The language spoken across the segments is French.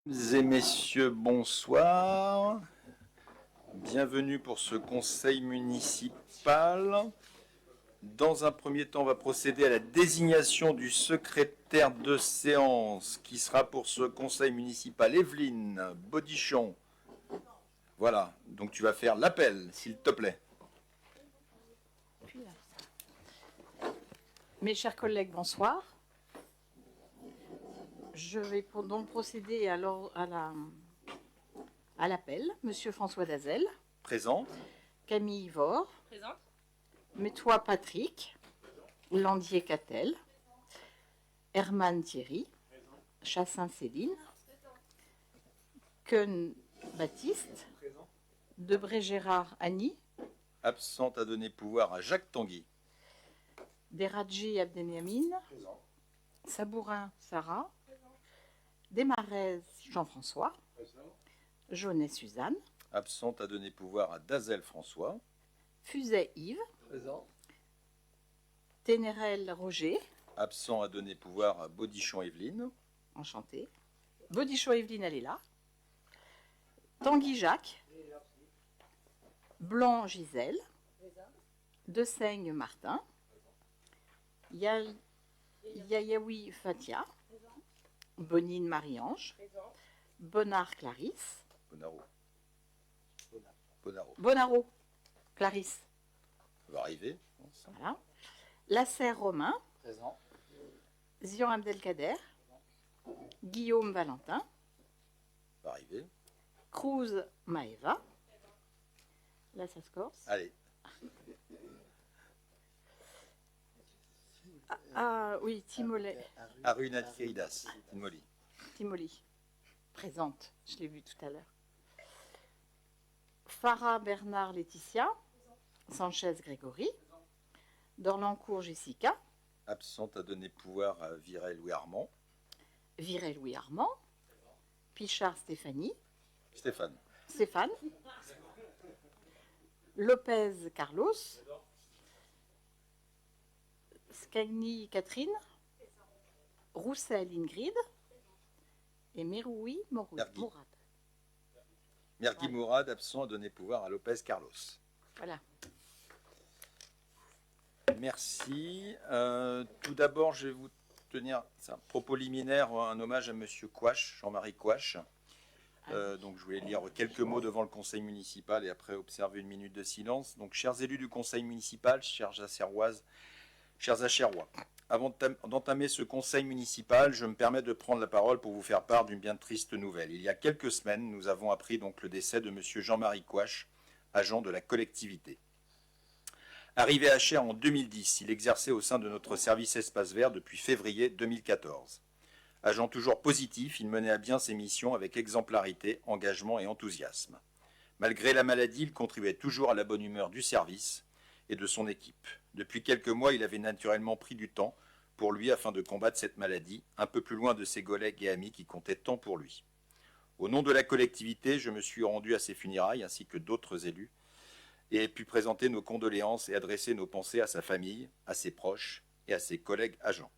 Mesdames et messieurs, bonsoir. Bienvenue pour ce conseil municipal. Dans un premier temps, on va procéder à la désignation du secrétaire de séance qui sera pour ce conseil municipal Evelyne Bodichon. Voilà, donc tu vas faire l'appel, s'il te plaît. Mes chers collègues, bonsoir. Je vais donc procéder à l'appel. Monsieur François Dazel. Présent. Camille Ivor. Présente. Métois Patrick. Landier Catel. Herman Thierry. Présent. Chassin Céline. Keun Baptiste. Présent. Debré Gérard Annie. Absente à donner pouvoir à Jacques Tanguy. Deradji Abdeniamine. Présent. Sabourin Sarah. Desmarez Jean-François. Présent. Jaunet Suzanne. Absente à donner pouvoir à Dazel François. Fuset Yves. Présent. Ténérel Roger. Absent à donner pouvoir à Bodichon Evelyne. Enchanté. Bodichon Evelyne, elle est là. Tanguy Jacques. Blanc Gisèle. Desaigne Martin. Yayaoui Fatia. Bonine Marie-Ange. Bonnard Clarisse. Bonaro. Bonaro Clarisse. Ça va arriver. Voilà. Lasserre Romain. Présent. Zion Abdelkader. Guillaume Valentin. Ça va arriver. Cruz Maeva. Là, ça se corse. Allez. Ah oui, Timolet. Aruna Kiridas, Timoli. Timoli. Présente, je l'ai vu tout à l'heure. Farah Bernard Laetitia. Sanchez Grégory. Dorlancourt Jessica. Absente à donner pouvoir à Viret Louis Armand. Viret Louis Armand. Pichard Stéphanie. Stéphane. Stéphane. Lopez Carlos. Scagni Catherine. Roussel Ingrid. Et Meroui Mergui. Mourad. Mergui Mourad, absent à donner pouvoir à Lopez Carlos. Voilà. Merci. Tout d'abord, je vais vous tenir un propos liminaire, un hommage à Monsieur Couache, Jean-Marie Couache. Donc je voulais lire quelques mots devant le conseil municipal et après observer une minute de silence. Donc chers élus du conseil municipal, chères Achéroises, chers Achérois, avant d'entamer ce conseil municipal, je me permets de prendre la parole pour vous faire part d'une bien triste nouvelle. Il y a quelques semaines, nous avons appris donc le décès de Monsieur Jean-Marie Couache, agent de la collectivité. Arrivé à Cher en 2010, il exerçait au sein de notre service Espace Vert depuis février 2014. Agent toujours positif, il menait à bien ses missions avec exemplarité, engagement et enthousiasme. Malgré la maladie, il contribuait toujours à la bonne humeur du service et de son équipe. Depuis quelques mois, il avait naturellement pris du temps pour lui afin de combattre cette maladie, un peu plus loin de ses collègues et amis qui comptaient tant pour lui. Au nom de la collectivité, je me suis rendu à ses funérailles ainsi que d'autres élus et ai pu présenter nos condoléances et adresser nos pensées à sa famille, à ses proches et à ses collègues agents.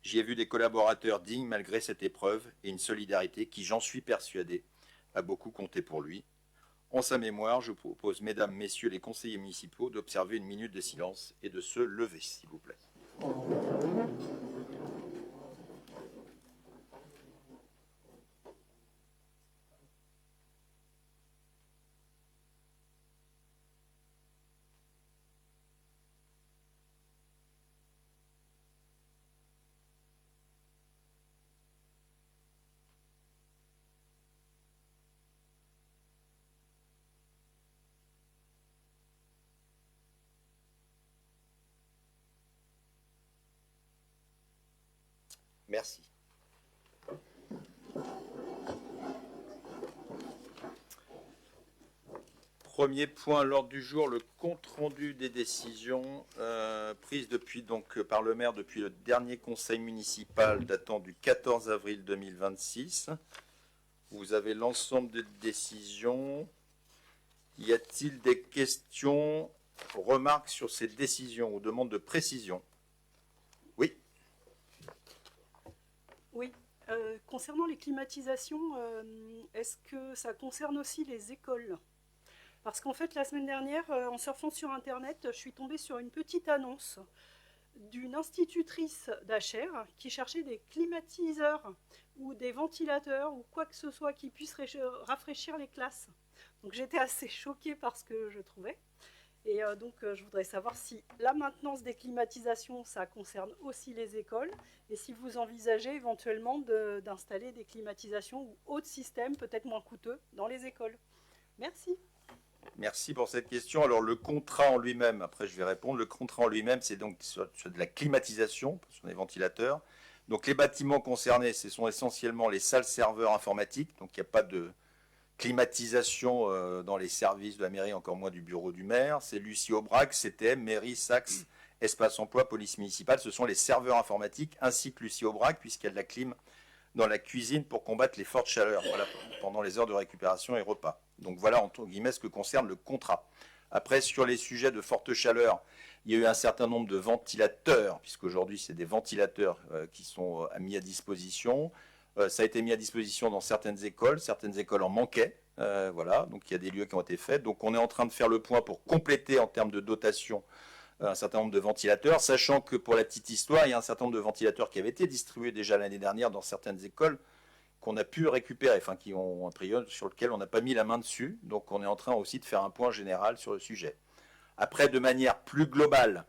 J'y ai vu des collaborateurs dignes malgré cette épreuve et une solidarité qui, j'en suis persuadé, a beaucoup compté pour lui. En sa mémoire, je propose, mesdames, messieurs les conseillers municipaux, d'observer une minute de silence et de se lever, s'il vous plaît. Merci. Premier point à l'ordre du jour, le compte-rendu des décisions prises par le maire depuis le dernier conseil municipal datant du 14 avril 2026. Vous avez l'ensemble des décisions. Y a-t-il des questions, remarques sur ces décisions ou demandes de précision? Oui. Oui, Concernant les climatisations, est-ce que ça concerne aussi les écoles? Parce qu'en fait, la semaine dernière, en surfant sur Internet, je suis tombée sur une petite annonce d'une institutrice d'HR qui cherchait des climatiseurs ou des ventilateurs ou quoi que ce soit qui puisse rafraîchir les classes. Donc j'étais assez choquée par ce que je trouvais. Et je voudrais savoir si la maintenance des climatisations, ça concerne aussi les écoles, et si vous envisagez éventuellement d'installer des climatisations ou autres systèmes, peut-être moins coûteux, dans les écoles. Merci. Merci pour cette question. Alors le contrat en lui-même, après je vais répondre, le contrat en lui-même, c'est donc sur de la climatisation, sur des ventilateurs. Donc les bâtiments concernés, ce sont essentiellement les salles serveurs informatiques, donc il n'y a pas de climatisation dans les services de la mairie, encore moins du bureau du maire. C'est Lucie Aubrac, CTM, mairie, Saxe, espace emploi, police municipale. Ce sont les serveurs informatiques ainsi que Lucie Aubrac, puisqu'il y a de la clim dans la cuisine pour combattre les fortes chaleurs pendant les heures de récupération et repas. Donc voilà, entre guillemets, ce que concerne le contrat. Après, sur les sujets de forte chaleur, il y a eu un certain nombre de ventilateurs, puisqu'aujourd'hui, c'est des ventilateurs qui sont mis à disposition. Ça a été mis à disposition dans certaines écoles en manquaient. Voilà, donc il y a des lieux qui ont été faits. Donc on est en train de faire le point pour compléter en termes de dotation un certain nombre de ventilateurs, sachant que pour la petite histoire, il y a un certain nombre de ventilateurs qui avaient été distribués déjà l'année dernière dans certaines écoles qu'on a pu récupérer, enfin qui ont un prix sur lequel on n'a pas mis la main dessus. Donc on est en train aussi de faire un point général sur le sujet. Après, de manière plus globale,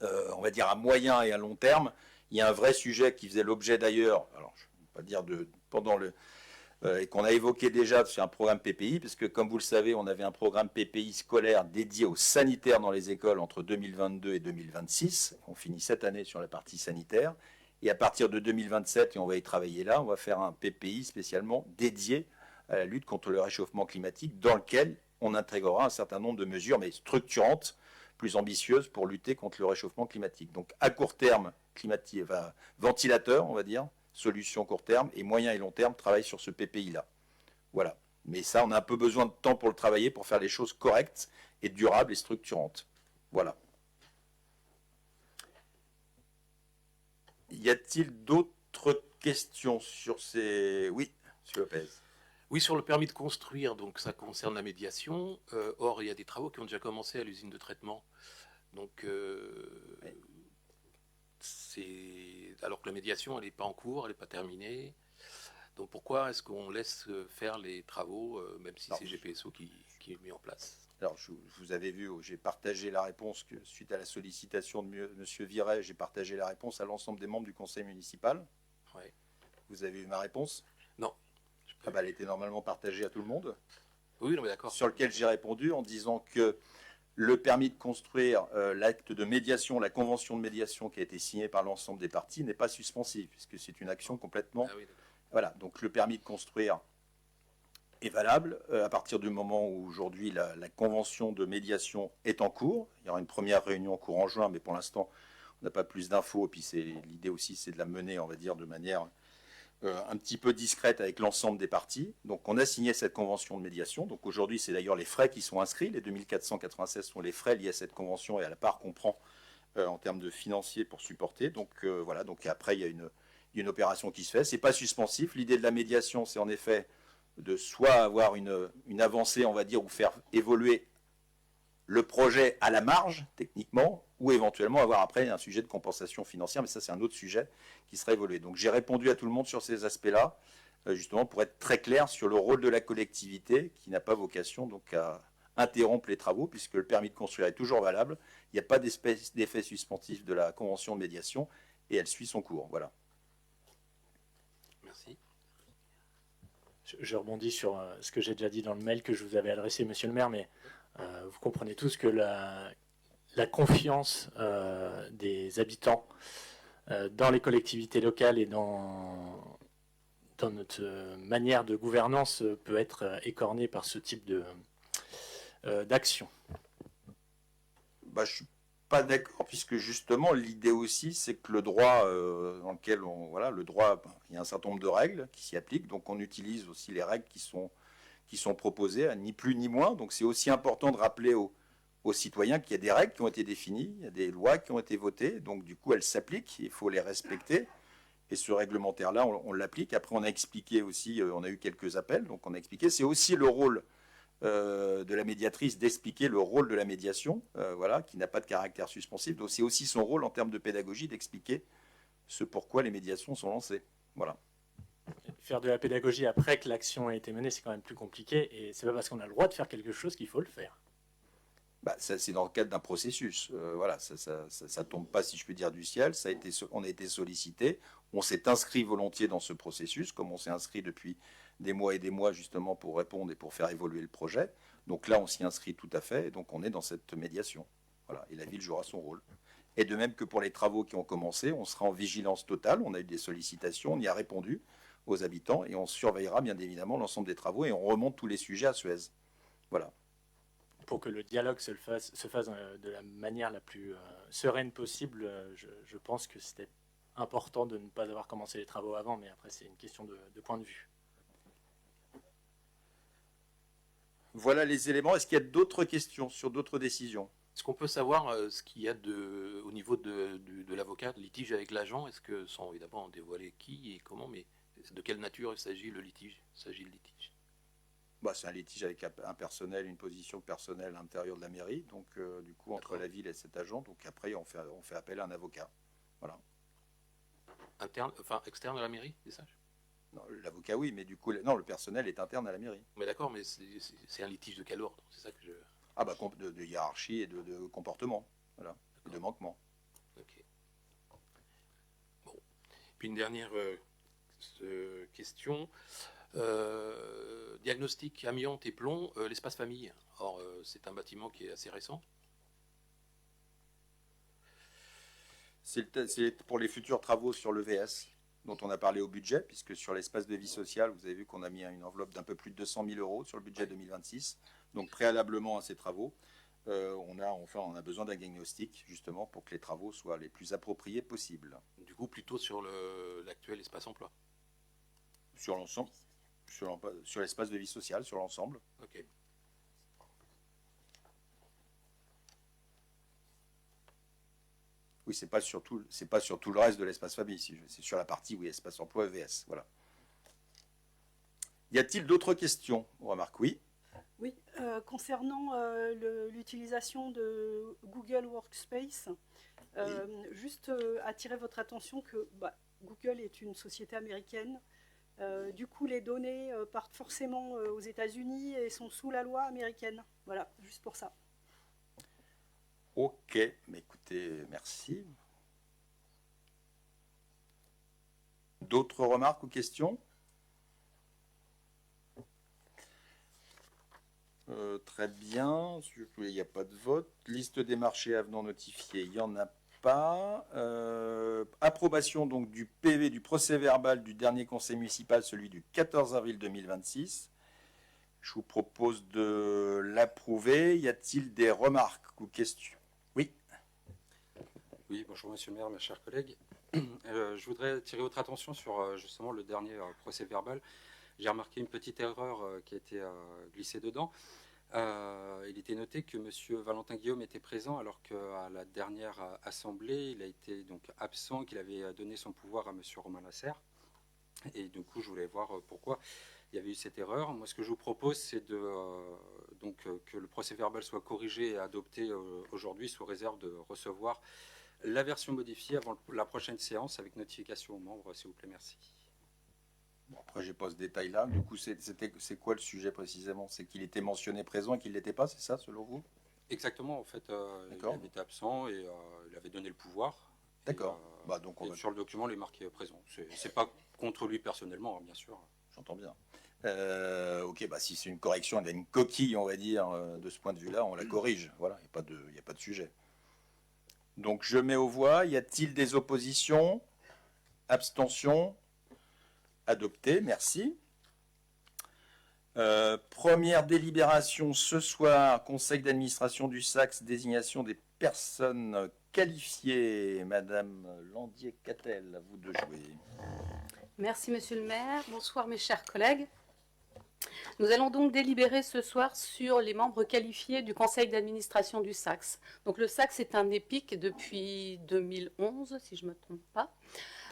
on va dire à moyen et à long terme, il y a un vrai sujet qui faisait l'objet d'ailleurs, alors je ne vais pas dire pendant le et qu'on a évoqué déjà sur un programme PPI, parce que comme vous le savez, on avait un programme PPI scolaire dédié aux sanitaires dans les écoles entre 2022 et 2026. On finit cette année sur la partie sanitaire. Et à partir de 2027, et on va y travailler là, on va faire un PPI spécialement dédié à la lutte contre le réchauffement climatique, dans lequel on intégrera un certain nombre de mesures, mais structurantes, plus ambitieuses pour lutter contre le réchauffement climatique. Donc à court terme, ventilateur, on va dire, solution court terme, et moyen et long terme, travail sur ce PPI-là. Voilà. Mais ça, on a un peu besoin de temps pour le travailler, pour faire les choses correctes et durables et structurantes. Voilà. Y a-t-il d'autres questions sur ces... Oui, M. Lopez. Oui, sur le permis de construire, donc ça concerne la médiation. Or, il y a des travaux qui ont déjà commencé à l'usine de traitement. Donc, oui. Alors que la médiation, elle n'est pas en cours, elle n'est pas terminée. Donc, pourquoi est-ce qu'on laisse faire les travaux, même si c'est GPSO qui est mis en place? Alors, vous avez vu, j'ai partagé la réponse que, suite à la sollicitation de M. Viret, j'ai partagé la réponse à l'ensemble des membres du conseil municipal. Ouais. Vous avez eu ma réponse? Non. Elle était normalement partagée à tout le monde. Oui, non, mais d'accord. Sur lequel j'ai répondu en disant que le permis de construire, l'acte de médiation, la convention de médiation qui a été signée par l'ensemble des parties n'est pas suspensive, puisque c'est une action complètement... Ah oui, voilà, donc le permis de construire est valable à partir du moment où aujourd'hui la convention de médiation est en cours. Il y aura une première réunion en cours en juin, mais pour l'instant, on n'a pas plus d'infos. Et puis l'idée aussi, c'est de la mener, on va dire, de manière un petit peu discrète avec l'ensemble des parties. Donc on a signé cette convention de médiation. Donc aujourd'hui, c'est d'ailleurs les frais qui sont inscrits. Les 2496 sont les frais liés à cette convention et à la part qu'on prend en termes de financier pour supporter. Donc voilà, donc après, il y a une opération qui se fait. Ce n'est pas suspensif. L'idée de la médiation, c'est en effet de soit avoir une avancée, on va dire, ou faire évoluer le projet à la marge, techniquement, ou éventuellement avoir après un sujet de compensation financière, mais ça c'est un autre sujet qui sera évolué. Donc j'ai répondu à tout le monde sur ces aspects-là, justement pour être très clair sur le rôle de la collectivité, qui n'a pas vocation donc à interrompre les travaux, puisque le permis de construire est toujours valable, il n'y a pas d'effet suspensif de la convention de médiation, et elle suit son cours. Voilà. Merci. Je rebondis sur ce que j'ai déjà dit dans le mail que je vous avais adressé, monsieur le maire, mais vous comprenez tous que la confiance des habitants dans les collectivités locales et dans notre manière de gouvernance peut être écornée par ce type d'action. Je ne suis pas d'accord, puisque justement l'idée aussi c'est que le droit dans lequel le droit, il y a un certain nombre de règles qui s'y appliquent, donc on utilise aussi les règles qui sont proposées, ni plus ni moins. Donc c'est aussi important de rappeler aux citoyens qu'il y a des règles qui ont été définies, il y a des lois qui ont été votées, donc du coup elles s'appliquent, il faut les respecter. Et ce réglementaire-là, on l'applique. Après, on a expliqué aussi, on a eu quelques appels, donc on a expliqué. C'est aussi le rôle de la médiatrice d'expliquer le rôle de la médiation, voilà, qui n'a pas de caractère suspensif. Donc c'est aussi son rôle en termes de pédagogie d'expliquer ce pourquoi les médiations sont lancées. Voilà. Faire de la pédagogie après que l'action a été menée, c'est quand même plus compliqué. Et c'est pas parce qu'on a le droit de faire quelque chose qu'il faut le faire. Bah, ça, c'est dans le cadre d'un processus. Voilà, ça tombe pas, si je puis dire, du ciel. On a été sollicité. On s'est inscrit volontiers dans ce processus, comme on s'est inscrit depuis des mois et des mois, justement, pour répondre et pour faire évoluer le projet. Donc là, on s'y inscrit tout à fait. Et donc, on est dans cette médiation. Voilà. Et la ville jouera son rôle. Et de même que pour les travaux qui ont commencé, on sera en vigilance totale. On a eu des sollicitations, on y a répondu aux habitants et on surveillera bien évidemment l'ensemble des travaux et on remonte tous les sujets à Suez. Voilà. Pour que le dialogue se fasse de la manière la plus sereine possible, je pense que c'était important de ne pas avoir commencé les travaux avant, mais après c'est une question de point de vue. Voilà les éléments. Est-ce qu'il y a d'autres questions sur d'autres décisions? Est-ce qu'on peut savoir ce qu'il y a au niveau de l'avocat, de litige avec l'agent? Est-ce que, sans évidemment dévoiler qui et comment, mais de quelle nature il s'agit le litige? Bah, c'est un litige avec un personnel, une position personnelle à l'intérieur de la mairie, donc du coup entre la ville et cet agent, donc après on fait appel à un avocat. Voilà. Interne, enfin externe à la mairie, c'est ça? Non, l'avocat oui, mais du coup non, le personnel est interne à la mairie. Mais d'accord, mais c'est un litige de quel ordre? C'est ça que je... Ah bah de hiérarchie et de comportement, voilà, et de manquement. Ok. Bon. Puis une dernière question. Diagnostic amiante et plomb, l'espace famille. Or, c'est un bâtiment qui est assez récent. C'est pour les futurs travaux sur le VS, dont on a parlé au budget, puisque sur l'espace de vie sociale, vous avez vu qu'on a mis une enveloppe d'un peu plus de 200 000 euros sur le budget 2026. Donc préalablement à ces travaux, on a besoin d'un diagnostic, justement, pour que les travaux soient les plus appropriés possibles. Du coup, plutôt sur l'actuel espace emploi. Sur l'ensemble, sur l'espace de vie sociale, sur l'ensemble. Ok. Oui, c'est pas sur tout le reste de l'espace famille, c'est sur la partie, oui, espace emploi EVS, voilà. Y a-t-il d'autres questions? On remarque, oui. Oui, concernant l'utilisation de Google Workspace, juste attirer votre attention que Google est une société américaine. Du coup, les données partent forcément aux États-Unis et sont sous la loi américaine. Voilà, juste pour ça. Ok, mais écoutez, merci. D'autres remarques ou questions? Très bien, il n'y a pas de vote. Liste des marchés avenants notifiés, il n'y en a pas. Approbation donc du PV, du procès-verbal du dernier conseil municipal, celui du 14 avril 2026. Je vous propose de l'approuver. Y a-t-il des remarques ou questions? Oui. Oui, bonjour Monsieur le maire, mes chers collègues. Je voudrais attirer votre attention sur justement le dernier procès-verbal. J'ai remarqué une petite erreur qui a été glissée dedans. Il était noté que Monsieur Valentin Guillaume était présent alors qu'à la dernière assemblée, il a été donc absent, qu'il avait donné son pouvoir à Monsieur Romain Lasserre. Et du coup, je voulais voir pourquoi il y avait eu cette erreur. Moi, ce que je vous propose, c'est que le procès-verbal soit corrigé et adopté aujourd'hui sous réserve de recevoir la version modifiée avant la prochaine séance avec notification aux membres, s'il vous plaît. Merci. Bon, après, j'ai pas ce détail-là. Du coup, c'est quoi le sujet précisément? C'est qu'il était mentionné présent et qu'il ne l'était pas, c'est ça, selon vous? Exactement, en fait, il avait été absent et il avait donné le pouvoir. D'accord. Donc sur le document, il est marqué présent. C'est pas contre lui personnellement, hein, bien sûr. J'entends bien. Ok, si c'est une correction, il y a une coquille, on va dire, de ce point de vue-là, on la corrige. Voilà, il n'y a pas de sujet. Donc, je mets aux voix. Y a-t-il des oppositions? Abstentions? Adopté, merci. Première délibération ce soir, conseil d'administration du SACS, désignation des personnes qualifiées. Madame Landier-Catel, à vous de jouer. Merci Monsieur le maire, bonsoir mes chers collègues. Nous allons donc délibérer ce soir sur les membres qualifiés du conseil d'administration du SACS. Donc le SACS est un EPIC depuis 2011, si je ne me trompe pas.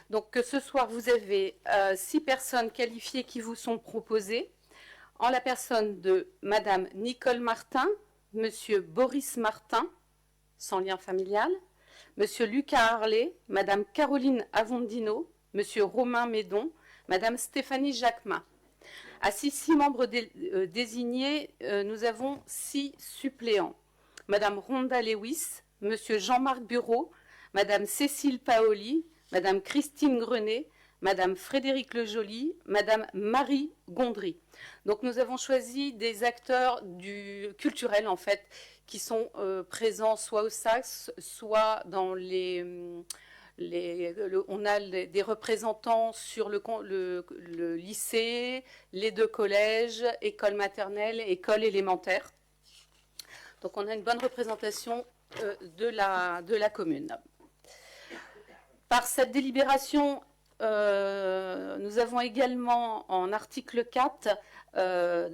Donc ce soir, vous avez 6 personnes qualifiées qui vous sont proposées, en la personne de Madame Nicole Martin, Monsieur Boris Martin, sans lien familial, Monsieur Lucas Harlet, Madame Caroline Avondino, Monsieur Romain Médon, Madame Stéphanie Jacquemin. À ces 6 membres désignés, nous avons 6 suppléants. Madame Rhonda Lewis, Monsieur Jean-Marc Bureau, Madame Cécile Paoli, Madame Christine Grenet, Madame Frédéric Lejoly, Madame Marie Gondry. Donc nous avons choisi des acteurs culturels en fait, qui sont présents soit au Saxe, soit dans on a des représentants sur le lycée, les 2 collèges, école maternelle, école élémentaire. Donc on a une bonne représentation de la commune. Par cette délibération, nous avons également en article 4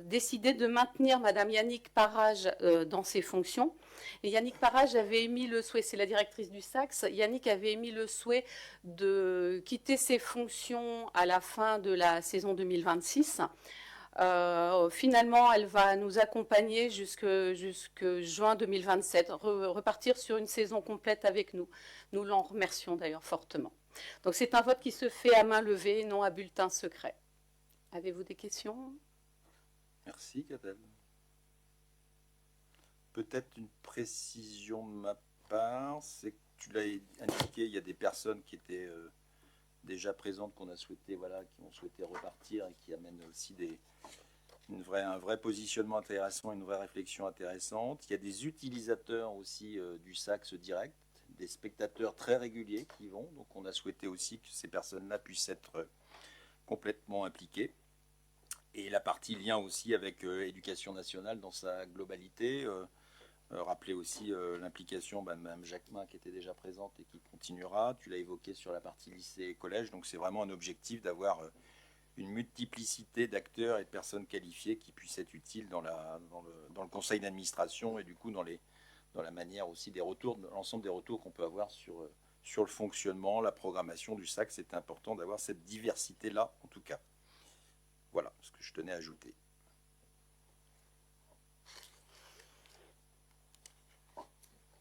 décidé de maintenir Madame Yannick Parage dans ses fonctions. Et Yannick Parage avait émis le souhait, c'est la directrice du Saxe, Yannick avait émis le souhait de quitter ses fonctions à la fin de la saison 2026. Finalement, elle va nous accompagner jusque juin 2027, repartir sur une saison complète avec nous. Nous l'en remercions d'ailleurs fortement. Donc c'est un vote qui se fait à main levée, non à bulletin secret. Avez-vous des questions? Merci, Cadel. Peut-être une précision de ma part, c'est que tu l'as indiqué, il y a des personnes qui étaient déjà présentes, qu'on a souhaité, voilà, qui ont souhaité repartir et qui amènent aussi un vrai positionnement intéressant, une vraie réflexion intéressante. Il y a des utilisateurs aussi du Saxe direct, des spectateurs très réguliers qui vont, donc on a souhaité aussi que ces personnes-là puissent être complètement impliquées. Et la partie lien aussi avec Éducation nationale dans sa globalité. Rappelez aussi l'implication de Mme Jacquemin qui était déjà présente et qui continuera. Tu l'as évoqué sur la partie lycée et collège. Donc c'est vraiment un objectif d'avoir une multiplicité d'acteurs et de personnes qualifiées qui puissent être utiles dans le conseil d'administration et du coup dans la manière aussi des retours, l'ensemble des retours qu'on peut avoir sur le fonctionnement, la programmation du SAC. C'est important d'avoir cette diversité-là en tout cas. Voilà ce que je tenais à ajouter.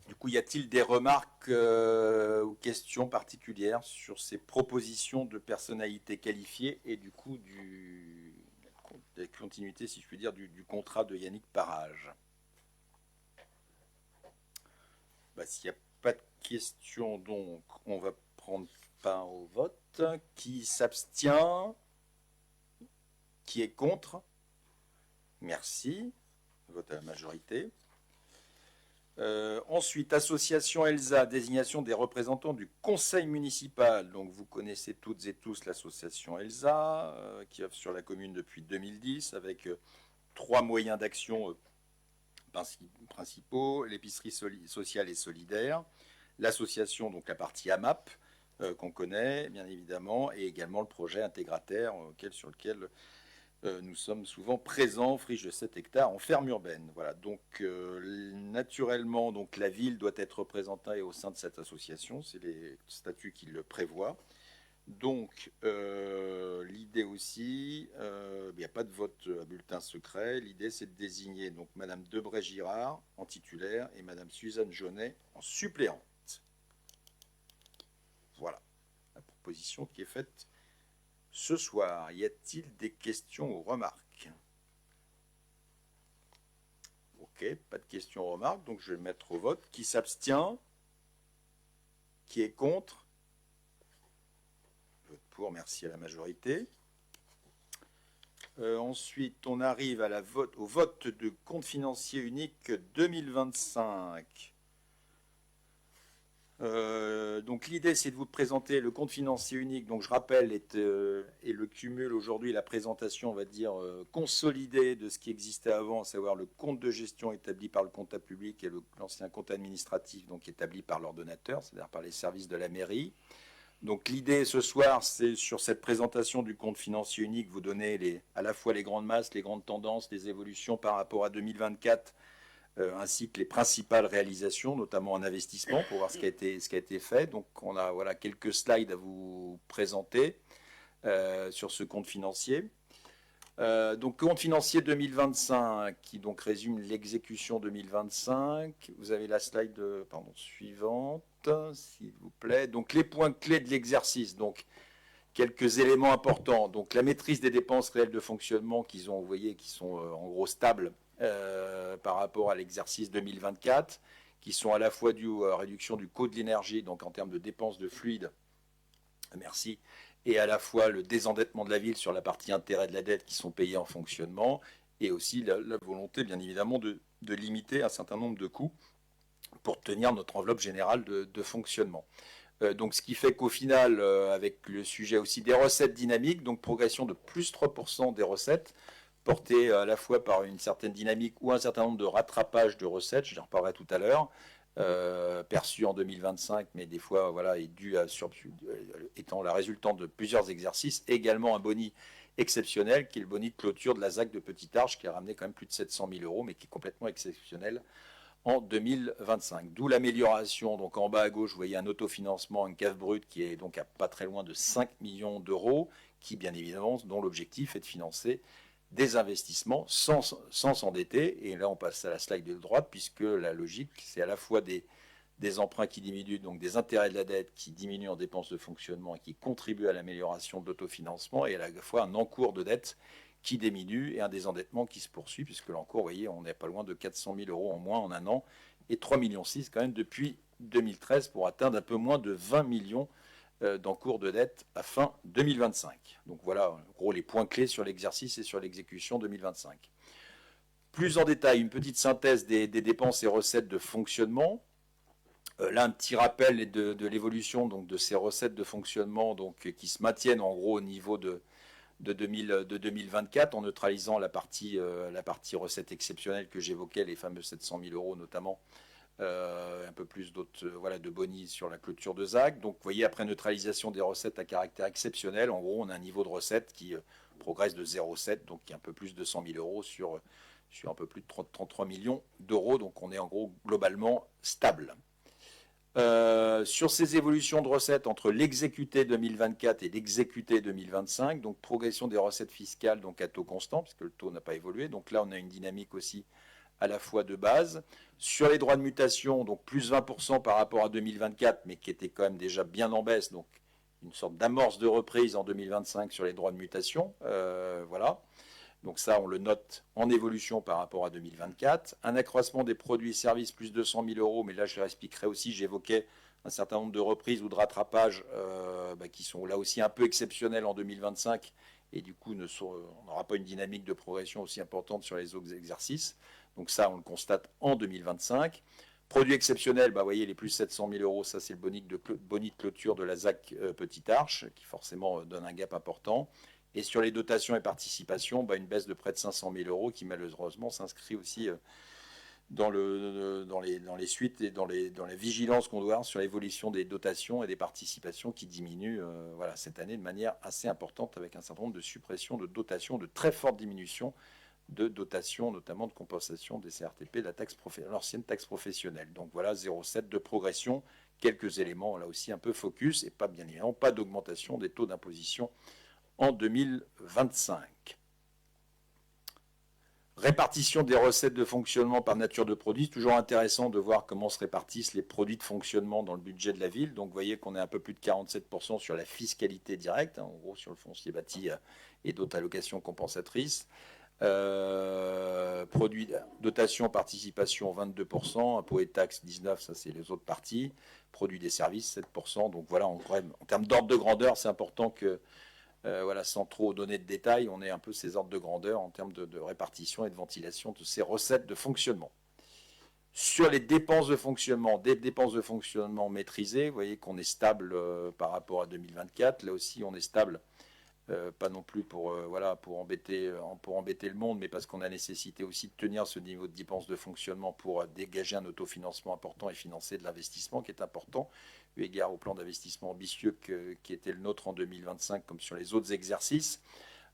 Du coup, y a-t-il des remarques ou questions particulières sur ces propositions de personnalités qualifiées et du coup de la continuité, si je puis dire, du contrat de Yannick Parage? S'il n'y a pas de questions, donc on va prendre part au vote. Qui s'abstient? Qui est contre? Merci. Vote à la majorité. Ensuite, association ELSA, désignation des représentants du conseil municipal. Donc vous connaissez toutes et tous l'association ELSA, qui œuvre sur la commune depuis 2010, avec 3 moyens d'action principaux: l'épicerie sociale et solidaire, l'association, donc la partie AMAP, qu'on connaît bien évidemment, et également le projet intégrataire sur lequel nous sommes souvent présents, friche de 7 hectares en ferme urbaine. Voilà, donc naturellement, donc, la ville doit être représentée au sein de cette association, c'est les statuts qui le prévoient. Donc l'idée aussi, il n'y a pas de vote à bulletin secret, l'idée c'est de désigner donc Madame Debray-Girard en titulaire et Madame Suzanne Jaunet en suppléante. Voilà la proposition qui est faite ce soir. Y a-t-il des questions ou remarques? Ok, pas de questions ou remarques, donc je vais le mettre au vote. Qui s'abstient? Qui est contre? Vote pour, merci à la majorité. Ensuite, on arrive au vote de compte financier unique 2025. Donc l'idée c'est de vous présenter le compte financier unique, donc je rappelle est le cumul aujourd'hui, la présentation on va dire consolidée de ce qui existait avant, à savoir le compte de gestion établi par le comptable public et l'ancien compte administratif donc établi par l'ordonnateur, c'est-à-dire par les services de la mairie. Donc l'idée ce soir c'est sur cette présentation du compte financier unique vous donner à la fois les grandes masses, les grandes tendances, les évolutions par rapport à 2024, ainsi que les principales réalisations, notamment en investissement, pour voir ce qui a été fait. Donc on a voilà, quelques slides à vous présenter sur ce compte financier. Donc compte financier 2025 qui donc résume l'exécution 2025. Vous avez la slide suivante, s'il vous plaît. Donc les points clés de l'exercice. Donc quelques éléments importants. Donc la maîtrise des dépenses réelles de fonctionnement qu'ils ont, vous voyez, qui sont en gros stables par rapport à l'exercice 2024, qui sont à la fois dues à la réduction du coût de l'énergie, donc en termes de dépenses de fluide. Merci. Et à la fois le désendettement de la ville sur la partie intérêt de la dette qui sont payés en fonctionnement, et aussi la volonté, bien évidemment, de limiter un certain nombre de coûts pour tenir notre enveloppe générale de fonctionnement. Donc, ce qui fait qu'au final, avec le sujet aussi des recettes dynamiques, donc progression de plus 3% des recettes, portée à la fois par une certaine dynamique ou un certain nombre de rattrapages de recettes, j'en reparlerai tout à l'heure, perçu en 2025, mais des fois voilà, est dû à étant la résultante de plusieurs exercices, également un boni exceptionnel qui est le boni de clôture de la ZAC de Petite Arche qui a ramené quand même plus de 700 000 euros, mais qui est complètement exceptionnel en 2025. D'où l'amélioration. Donc en bas à gauche, vous voyez un autofinancement, une CAF brute qui est donc à pas très loin de 5 millions d'euros, qui bien évidemment, dont l'objectif est de financer des investissements sans s'endetter. Et là, on passe à la slide de droite, puisque la logique, c'est à la fois des emprunts qui diminuent, donc des intérêts de la dette qui diminuent en dépenses de fonctionnement et qui contribuent à l'amélioration de l'autofinancement, et à la fois un encours de dette qui diminue et un désendettement qui se poursuit, puisque l'encours, vous voyez, on n'est pas loin de 400 000 euros en moins en un an, et 3,6 millions quand même depuis 2013 pour atteindre un peu moins de 20 millions d'encours de dette à fin 2025. Donc voilà, en gros, les points clés sur l'exercice et sur l'exécution 2025. Plus en détail, une petite synthèse des dépenses et recettes de fonctionnement. Là, un petit rappel de l'évolution donc, de ces recettes de fonctionnement donc, qui se maintiennent en gros au niveau de 2024 en neutralisant la partie recettes exceptionnelles que j'évoquais, les fameux 700 000 euros notamment, un peu plus d'autres de bonus sur la clôture de ZAC. Donc vous voyez, après neutralisation des recettes à caractère exceptionnel, en gros on a un niveau de recettes qui progresse de 0,7, donc qui est un peu plus de 100 000 euros sur un peu plus de 33 millions d'euros. Donc on est en gros globalement stable. Sur ces évolutions de recettes entre l'exécuté 2024 et l'exécuté 2025, donc progression des recettes fiscales donc à taux constant, puisque le taux n'a pas évolué. Donc là, on a une dynamique aussi à la fois de base. Sur les droits de mutation, donc plus 20% par rapport à 2024, mais qui était quand même déjà bien en baisse, donc une sorte d'amorce de reprise en 2025 sur les droits de mutation. Voilà. Donc ça, on le note en évolution par rapport à 2024. Un accroissement des produits et services, plus 200 000 euros, mais là, je l'expliquerai aussi. J'évoquais un certain nombre de reprises ou de rattrapages qui sont là aussi un peu exceptionnels en 2025. Et du coup, on n'aura pas une dynamique de progression aussi importante sur les autres exercices. Donc ça, on le constate en 2025. Produits exceptionnels, vous voyez, les plus 700 000 euros, ça c'est le boni de clôture de la ZAC Petite Arche, qui forcément donne un gap important. Et sur les dotations et participations, une baisse de près de 500 000 euros qui malheureusement s'inscrit aussi dans les suites et dans la vigilance qu'on doit avoir sur l'évolution des dotations et des participations qui diminuent cette année de manière assez importante avec un certain nombre de suppressions de dotations, de très fortes diminutions de dotations, notamment de compensation des CRTP, de l'ancienne taxe professionnelle. Donc voilà, 0,7 de progression, quelques éléments là aussi un peu focus et pas bien évidemment pas d'augmentation des taux d'imposition en 2025. Répartition des recettes de fonctionnement par nature de produits. C'est toujours intéressant de voir comment se répartissent les produits de fonctionnement dans le budget de la ville. Donc vous voyez qu'on est un peu plus de 47% sur la fiscalité directe, en gros sur le foncier bâti et d'autres allocations compensatrices. Produits, dotation, participation 22%, impôts et taxes 19%, ça c'est les autres parties. Produits des services 7%. Donc voilà, en termes d'ordre de grandeur, c'est important que sans trop donner de détails, on ait un peu ces ordres de grandeur en termes de répartition et de ventilation de ces recettes de fonctionnement. Sur les dépenses de fonctionnement, des dépenses de fonctionnement maîtrisées, vous voyez qu'on est stable par rapport à 2024. Là aussi, on est stable, pas non plus pour embêter le monde, mais parce qu'on a nécessité aussi de tenir ce niveau de dépenses de fonctionnement pour dégager un autofinancement important et financer de l'investissement qui est important, eu égard au plan d'investissement ambitieux qui était le nôtre en 2025 comme sur les autres exercices.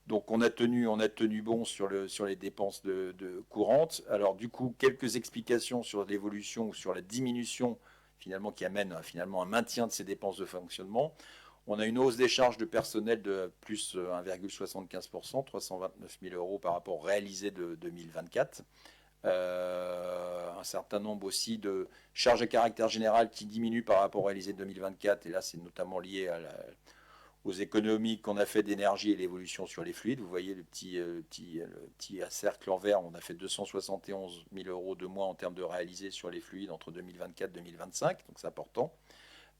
Donc on a tenu bon sur les dépenses de courantes. Alors du coup, quelques explications sur l'évolution ou sur la diminution finalement qui amène finalement un maintien de ces dépenses de fonctionnement. On a une hausse des charges de personnel de plus 1,75%, 329 000 euros par rapport au réalisé de 2024. Un certain nombre aussi de charges à caractère général qui diminuent par rapport au réalisé de 2024. Et là, c'est notamment lié aux économies qu'on a fait d'énergie et l'évolution sur les fluides. Vous voyez le petit cercle en vert, on a fait 271 000 euros de moins en termes de réalisé sur les fluides entre 2024 et 2025, donc c'est important.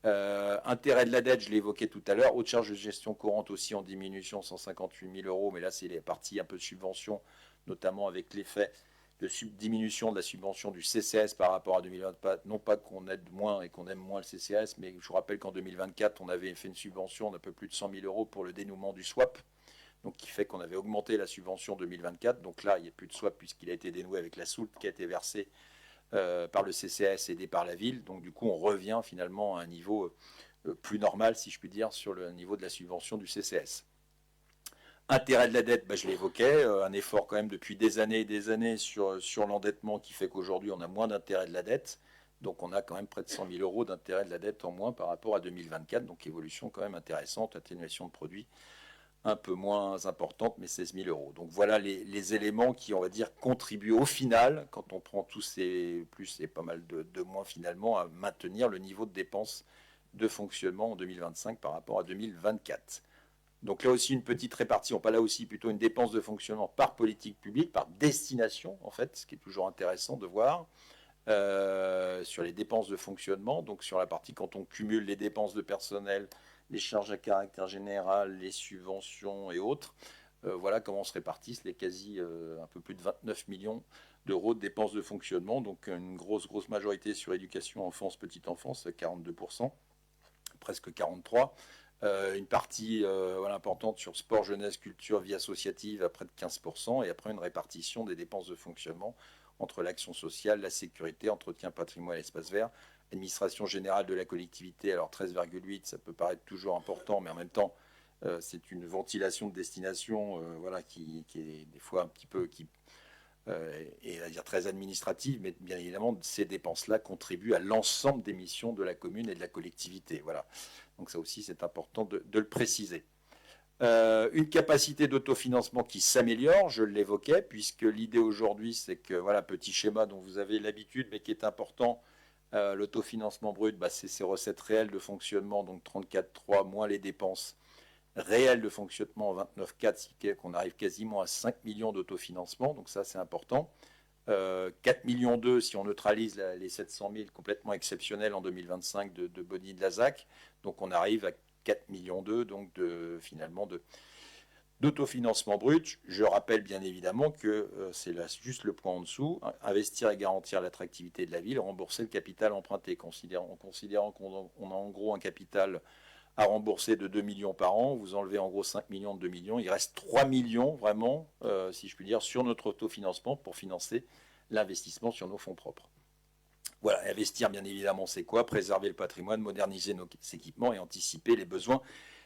Intérêt de la dette, je l'ai évoqué tout à l'heure. Haute charge de gestion courante aussi en diminution, 158 000 euros, mais là c'est les parties un peu de subvention, notamment avec l'effet de diminution de la subvention du CCAS par rapport à 2024. Non pas qu'on aide moins et qu'on aime moins le CCAS, mais je vous rappelle qu'en 2024, on avait fait une subvention d'un peu plus de 100 000 euros pour le dénouement du swap, donc qui fait qu'on avait augmenté la subvention 2024. Donc là, il n'y a plus de swap puisqu'il a été dénoué avec la soulte qui a été versée par le CCAS aidé par la ville. Donc du coup, on revient finalement à un niveau plus normal, si je puis dire, sur le niveau de la subvention du CCAS. Intérêt de la dette, je l'évoquais, un effort quand même depuis des années et des années sur l'endettement qui fait qu'aujourd'hui on a moins d'intérêt de la dette. Donc on a quand même près de 100 000 euros d'intérêt de la dette en moins par rapport à 2024. Donc évolution quand même intéressante, atténuation de produits un peu moins importante, mais 16 000 euros. Donc voilà les éléments qui, on va dire, contribuent au final, quand on prend tous ces plus et pas mal de moins finalement, à maintenir le niveau de dépenses de fonctionnement en 2025 par rapport à 2024. Donc là aussi une petite répartition, pas là aussi plutôt une dépense de fonctionnement par politique publique, par destination en fait, ce qui est toujours intéressant de voir sur les dépenses de fonctionnement. Donc sur la partie quand on cumule les dépenses de personnel, les charges à caractère général, les subventions et autres, voilà comment se répartissent les un peu plus de 29 millions d'euros de dépenses de fonctionnement. Donc une grosse majorité sur éducation, enfance, petite enfance, 42%, presque 43%. Une partie importante sur sport, jeunesse, culture, vie associative à près de 15%, et après une répartition des dépenses de fonctionnement entre l'action sociale, la sécurité, entretien, patrimoine et espace vert, administration générale de la collectivité, alors 13,8, ça peut paraître toujours important, mais en même temps, c'est une ventilation de destination qui est des fois un petit peu... et à dire très administrative, mais bien évidemment, ces dépenses-là contribuent à l'ensemble des missions de la commune et de la collectivité. Voilà. Donc ça aussi, c'est important de le préciser. Une capacité d'autofinancement qui s'améliore, je l'évoquais, puisque l'idée aujourd'hui, c'est que, voilà, petit schéma dont vous avez l'habitude, mais qui est important, l'autofinancement brut, c'est ses recettes réelles de fonctionnement, donc 34,3 moins les dépenses réelles de fonctionnement 29,4, ce qui fait qu'on arrive quasiment à 5 millions d'autofinancement, donc ça c'est important. 4,2 millions si on neutralise les 700 000 complètement exceptionnels en 2025 de boni de la ZAC, donc on arrive à 4,2 millions donc finalement d'autofinancement brut. Je rappelle bien évidemment que c'est là juste le point en dessous, investir et garantir l'attractivité de la ville, rembourser le capital emprunté, considérant qu'on a en gros un capital à rembourser de 2 millions par an, vous enlevez en gros 5 millions de 2 millions, il reste 3 millions vraiment, si je puis dire, sur notre autofinancement pour financer l'investissement sur nos fonds propres. Voilà, investir bien évidemment c'est quoi? Préserver le patrimoine, moderniser nos équipements et anticiper les besoins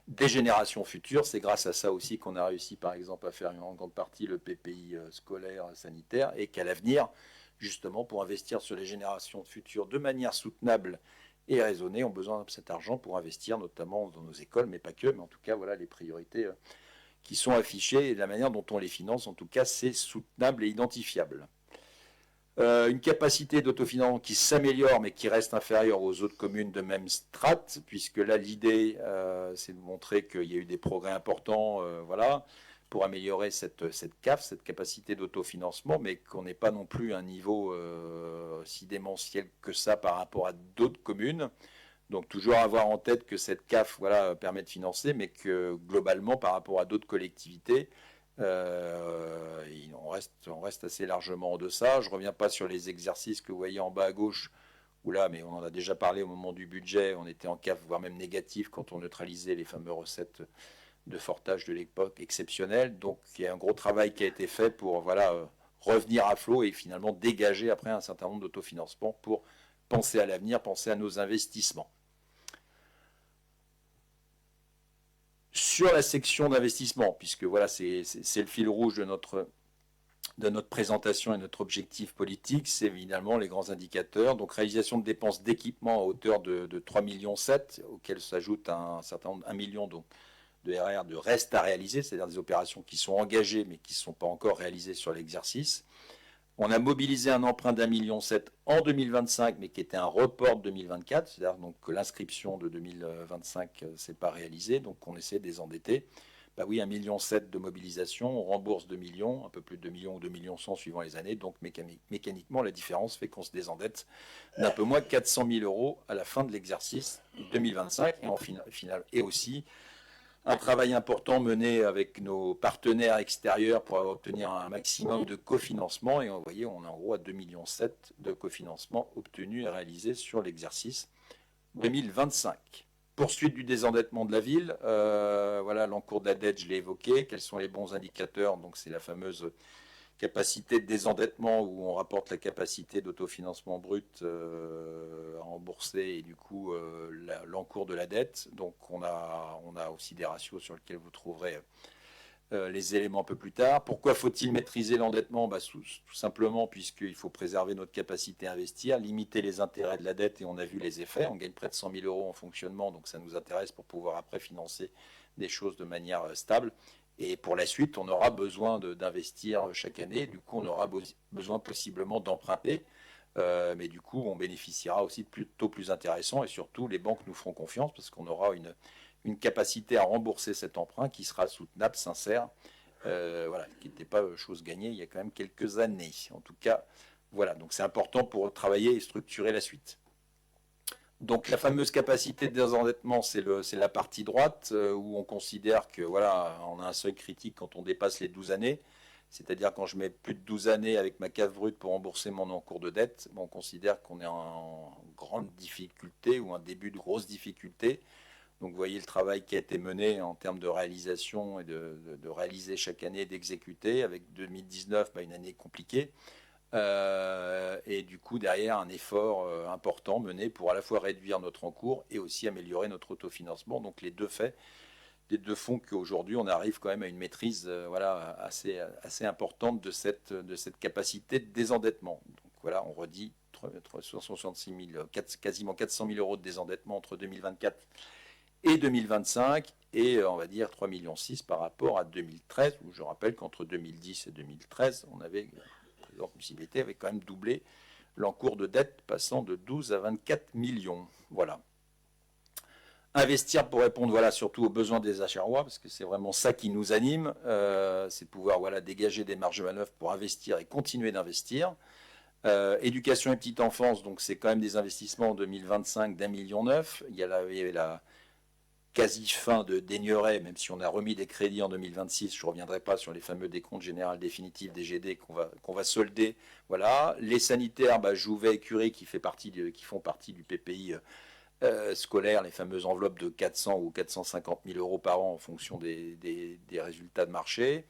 des générations futures. C'est grâce à ça aussi qu'on a réussi par exemple à faire en grande partie le PPI scolaire, sanitaire, et qu'à l'avenir, justement pour investir sur les générations futures de manière soutenable et raisonnés, ont besoin de cet argent pour investir notamment dans nos écoles, mais pas que, mais en tout cas, voilà les priorités qui sont affichées et la manière dont on les finance, en tout cas, c'est soutenable et identifiable. Une capacité d'autofinancement qui s'améliore, mais qui reste inférieure aux autres communes de même strate, puisque là, l'idée, c'est de montrer qu'il y a eu des progrès importants, pour améliorer cette CAF, cette capacité d'autofinancement, mais qu'on n'ait pas non plus un niveau si démentiel que ça par rapport à d'autres communes. Donc toujours avoir en tête que cette CAF permet de financer, mais que globalement par rapport à d'autres collectivités, on reste assez largement en deçà. Je ne reviens pas sur les exercices que vous voyez en bas à gauche, où là, mais on en a déjà parlé au moment du budget, on était en CAF, voire même négatif quand on neutralisait les fameuses recettes de fortage de l'époque exceptionnelle. Donc il y a un gros travail qui a été fait pour revenir à flot et finalement dégager après un certain nombre d'autofinancements pour penser à l'avenir, penser à nos investissements. Sur la section d'investissement, puisque voilà, c'est le fil rouge de notre présentation et notre objectif politique, c'est évidemment les grands indicateurs. Donc réalisation de dépenses d'équipement à hauteur de 3,7 millions, auxquels s'ajoute un certain nombre, 1 million donc, de RR de reste à réaliser, c'est-à-dire des opérations qui sont engagées mais qui ne sont pas encore réalisées sur l'exercice. On a mobilisé un emprunt d'1,7 million en 2025, mais qui était un report de 2024, c'est-à-dire donc que l'inscription de 2025 ne s'est pas réalisée, donc on essaie de désendetter. Bah oui, 1,7 million de mobilisation, on rembourse 2 millions, un peu plus de 2 millions ou 2,1 millions suivant les années, donc mécaniquement la différence fait qu'on se désendette d'un peu moins de 400 000 euros à la fin de l'exercice 2025, et en final, et aussi un travail important mené avec nos partenaires extérieurs pour obtenir un maximum de cofinancement. Et vous voyez, on est en gros à 2,7 millions de cofinancement obtenus et réalisés sur l'exercice 2025. Poursuite du désendettement de la ville. Voilà, l'encours de la dette, je l'ai évoqué. Quels sont les bons indicateurs? Donc, c'est la fameuse capacité de désendettement où on rapporte la capacité d'autofinancement brut à rembourser et du coup l'encours de la dette. Donc on a aussi des ratios sur lesquels vous trouverez les éléments un peu plus tard. Pourquoi faut-il maîtriser l'endettement? Tout simplement puisqu'il faut préserver notre capacité à investir, limiter les intérêts de la dette, et on a vu les effets. On gagne près de 100 000 euros en fonctionnement, donc ça nous intéresse pour pouvoir après financer des choses de manière stable. Et pour la suite, on aura besoin d'investir chaque année. Du coup, on aura besoin possiblement d'emprunter. Mais du coup, on bénéficiera aussi de taux plus intéressants. Et surtout, les banques nous feront confiance parce qu'on aura une capacité à rembourser cet emprunt qui sera soutenable, sincère. Voilà, qui n'était pas chose gagnée il y a quand même quelques années. En tout cas, voilà. Donc, c'est important pour travailler et structurer la suite. Donc la fameuse capacité de désendettement, c'est la partie droite où on considère que voilà, on a un seuil critique quand on dépasse les 12 années. C'est-à-dire quand je mets plus de 12 années avec ma cave brute pour rembourser mon encours de dette, on considère qu'on est en grande difficulté ou un début de grosse difficulté. Donc vous voyez le travail qui a été mené en termes de réalisation et de réaliser chaque année et d'exécuter, avec 2019, une année compliquée. Et du coup derrière un effort important mené pour à la fois réduire notre encours et aussi améliorer notre autofinancement. Donc les deux faits, les deux font qu'aujourd'hui on arrive quand même à une maîtrise voilà, assez importante de cette capacité de désendettement. Donc voilà, on redit 366 000, quasiment 400 000 euros de désendettement entre 2024 et 2025, et on va dire 3,6 millions par rapport à 2013, où je rappelle qu'entre 2010 et 2013, on avait... La municipalité avait quand même doublé l'encours de dette, passant de 12 à 24 millions. Voilà. Investir pour répondre voilà, surtout aux besoins des Acharois, parce que c'est vraiment ça qui nous anime, c'est pouvoir voilà, dégager des marges de manœuvre pour investir et continuer d'investir. Éducation et petite enfance, donc c'est quand même des investissements en 2025 d'1,9 million. Il y avait la quasi fin de Daigneray, même si on a remis des crédits en 2026, je ne reviendrai pas sur les fameux décomptes généraux définitifs des GD qu'on va solder. Voilà. Les sanitaires, Jouvet et Curie qui font partie du PPI scolaire, les fameuses enveloppes de 400 ou 450 000 euros par an en fonction des résultats de marché.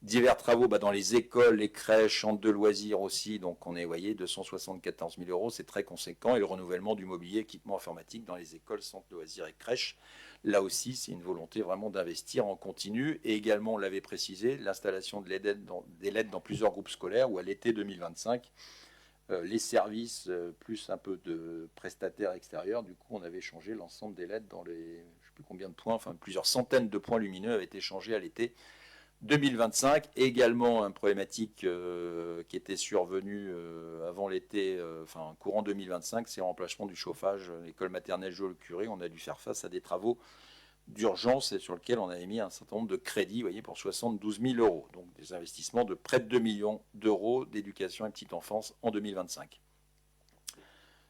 Divers travaux dans les écoles, les crèches, centres de loisirs aussi, donc on est, vous voyez, 274 000 euros, c'est très conséquent. Et le renouvellement du mobilier, équipement informatique dans les écoles, centres de loisirs et crèches. Là aussi, c'est une volonté vraiment d'investir en continu. Et également, on l'avait précisé, l'installation des LED dans plusieurs groupes scolaires, où à l'été 2025, les services, plus un peu de prestataires extérieurs, du coup, on avait changé l'ensemble des LED dans les, je ne sais plus combien de points, enfin plusieurs centaines de points lumineux avaient été changés à l'été 2025. Également, une problématique qui était survenue avant l'été, courant 2025, c'est le remplacement du chauffage. L'école maternelle Joliot-Curie, on a dû faire face à des travaux d'urgence et sur lesquels on avait mis un certain nombre de crédits, vous voyez, pour 72 000 euros. Donc des investissements de près de 2 millions d'euros d'éducation et petite enfance en 2025.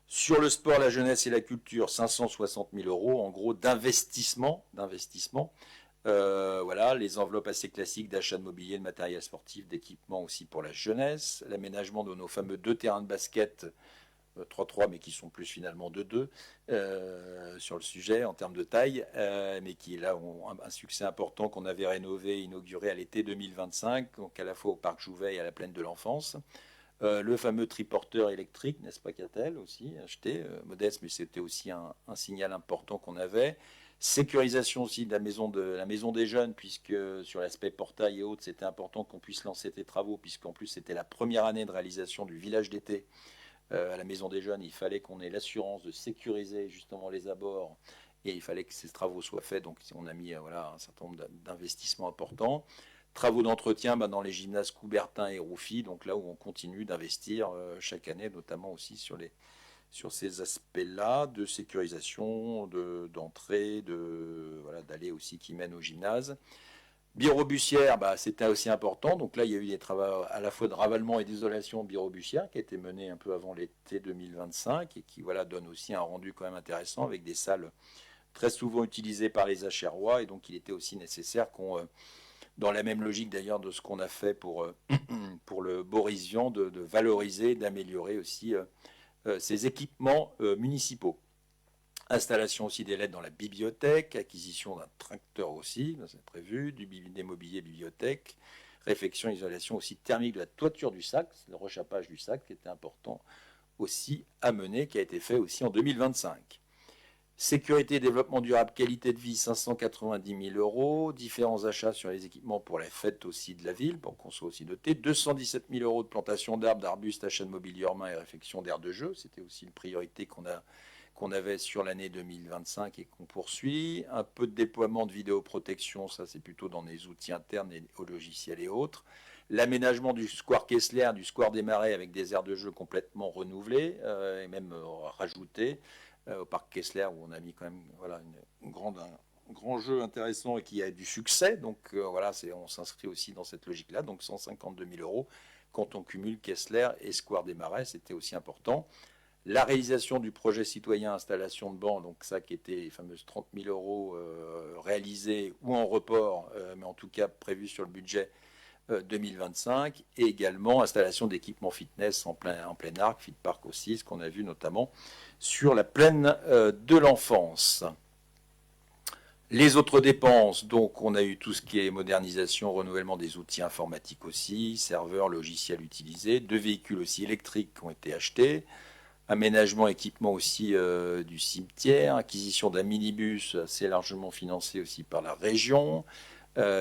Sur le sport, la jeunesse et la culture, 560 000 euros, en gros, d'investissement. Voilà, les enveloppes assez classiques d'achat de mobilier, de matériel sportif, d'équipement aussi pour la jeunesse, l'aménagement de nos fameux 2 terrains de basket, 3-3 mais qui sont plus finalement 2-2 sur le sujet en termes de taille, mais qui là ont un succès important qu'on avait rénové, inauguré à l'été 2025, donc à la fois au parc Jouvet et à la plaine de l'enfance. Le fameux triporteur électrique, n'est-ce pas, Catel, aussi acheté, modeste, mais c'était aussi un signal important qu'on avait. Sécurisation aussi de la maison des jeunes, puisque sur l'aspect portail et autres, c'était important qu'on puisse lancer des travaux, puisqu'en plus c'était la première année de réalisation du village d'été à la maison des jeunes. Il fallait qu'on ait l'assurance de sécuriser justement les abords et il fallait que ces travaux soient faits. Donc on a mis voilà, un certain nombre d'investissements importants. Travaux d'entretien dans les gymnases Coubertin et Rouffy, donc là où on continue d'investir chaque année, notamment aussi sur ces aspects-là de sécurisation, d'entrée, d'allées aussi qui mènent au gymnase. Birobussière, c'était aussi important. Donc là, il y a eu des travaux à la fois de ravalement et d'isolation birobussière qui a été mené un peu avant l'été 2025 et qui donne aussi un rendu quand même intéressant avec des salles très souvent utilisées par les Acherois. Et donc, il était aussi nécessaire qu'on, dans la même logique d'ailleurs de ce qu'on a fait pour le Borisian, de valoriser, d'améliorer aussi ces équipements municipaux. Installation aussi des LED dans la bibliothèque, acquisition d'un tracteur aussi, c'est prévu, des mobiliers bibliothèque, réfection, isolation aussi thermique de la toiture du sac, c'est le rechappage du sac qui était important aussi à mener, qui a été fait aussi en 2025. Sécurité et développement durable, qualité de vie, 590 000 €. Différents achats sur les équipements pour la fête aussi de la ville, pour qu'on soit aussi doté. 217 000 € de plantation d'arbres, d'arbustes, achat de mobilier urbain et réfection d'aires de jeu. C'était aussi une priorité qu'on avait sur l'année 2025 et qu'on poursuit. Un peu de déploiement de vidéoprotection, ça c'est plutôt dans les outils internes et au logiciel et autres. L'aménagement du square Kessler, du square des Marais avec des aires de jeu complètement renouvelées et même rajoutées. Au parc Kessler où on a mis quand même un grand jeu intéressant et qui a du succès. Donc on s'inscrit aussi dans cette logique-là. Donc 152 000 € quand on cumule Kessler et Square des Marais, c'était aussi important. La réalisation du projet citoyen installation de bancs, donc ça qui était les fameuses 30 000 € réalisés ou en report, mais en tout cas prévu sur le budget 2025, et également installation d'équipements fitness en plein arc, Fit Park aussi, ce qu'on a vu notamment sur la plaine de l'enfance. Les autres dépenses, donc on a eu tout ce qui est modernisation, renouvellement des outils informatiques aussi, serveurs, logiciels utilisés, 2 véhicules aussi électriques qui ont été achetés, aménagement, équipement aussi du cimetière, acquisition d'un minibus assez largement financé aussi par la région,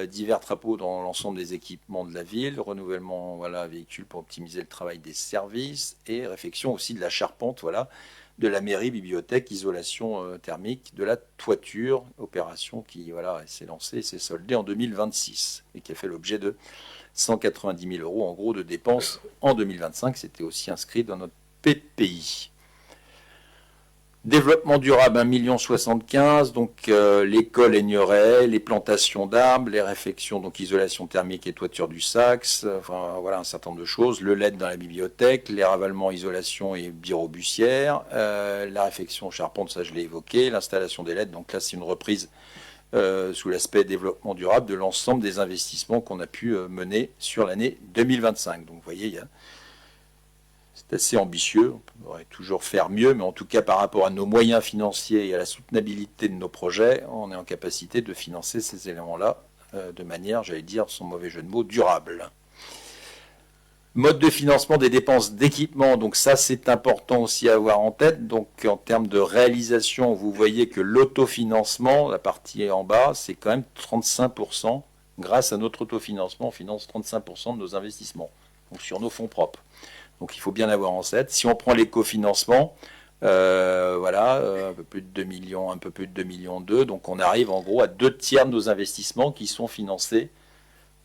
divers travaux dans l'ensemble des équipements de la ville, renouvellement véhicules pour optimiser le travail des services et réfection aussi de la charpente de la mairie, bibliothèque, isolation thermique de la toiture, opération qui s'est lancée et s'est soldée en 2026 et qui a fait l'objet de 190 000 € en gros de dépenses en 2025. C'était aussi inscrit dans notre PPI. Développement durable 1,75 000 €, donc l'école Aigneray, les plantations d'arbres, les réfections, donc isolation thermique et toiture du Saxe, un certain nombre de choses, le LED dans la bibliothèque, les ravalements, isolation et birobussière, la réfection charpente, ça je l'ai évoqué, l'installation des LED, donc là c'est une reprise sous l'aspect développement durable de l'ensemble des investissements qu'on a pu mener sur l'année 2025. Donc vous voyez, c'est assez ambitieux, on pourrait toujours faire mieux, mais en tout cas par rapport à nos moyens financiers et à la soutenabilité de nos projets, on est en capacité de financer ces éléments-là de manière, j'allais dire, sans mauvais jeu de mots, durable. Mode de financement des dépenses d'équipement, donc ça c'est important aussi à avoir en tête. Donc en termes de réalisation, vous voyez que l'autofinancement, la partie en bas, c'est quand même 35%. Grâce à notre autofinancement, on finance 35% de nos investissements, donc sur nos fonds propres. Donc il faut bien avoir en tête. Si on prend les cofinancements, un peu plus de 2 millions, un peu plus de 2,2 millions, donc on arrive en gros à 2/3 de nos investissements qui sont financés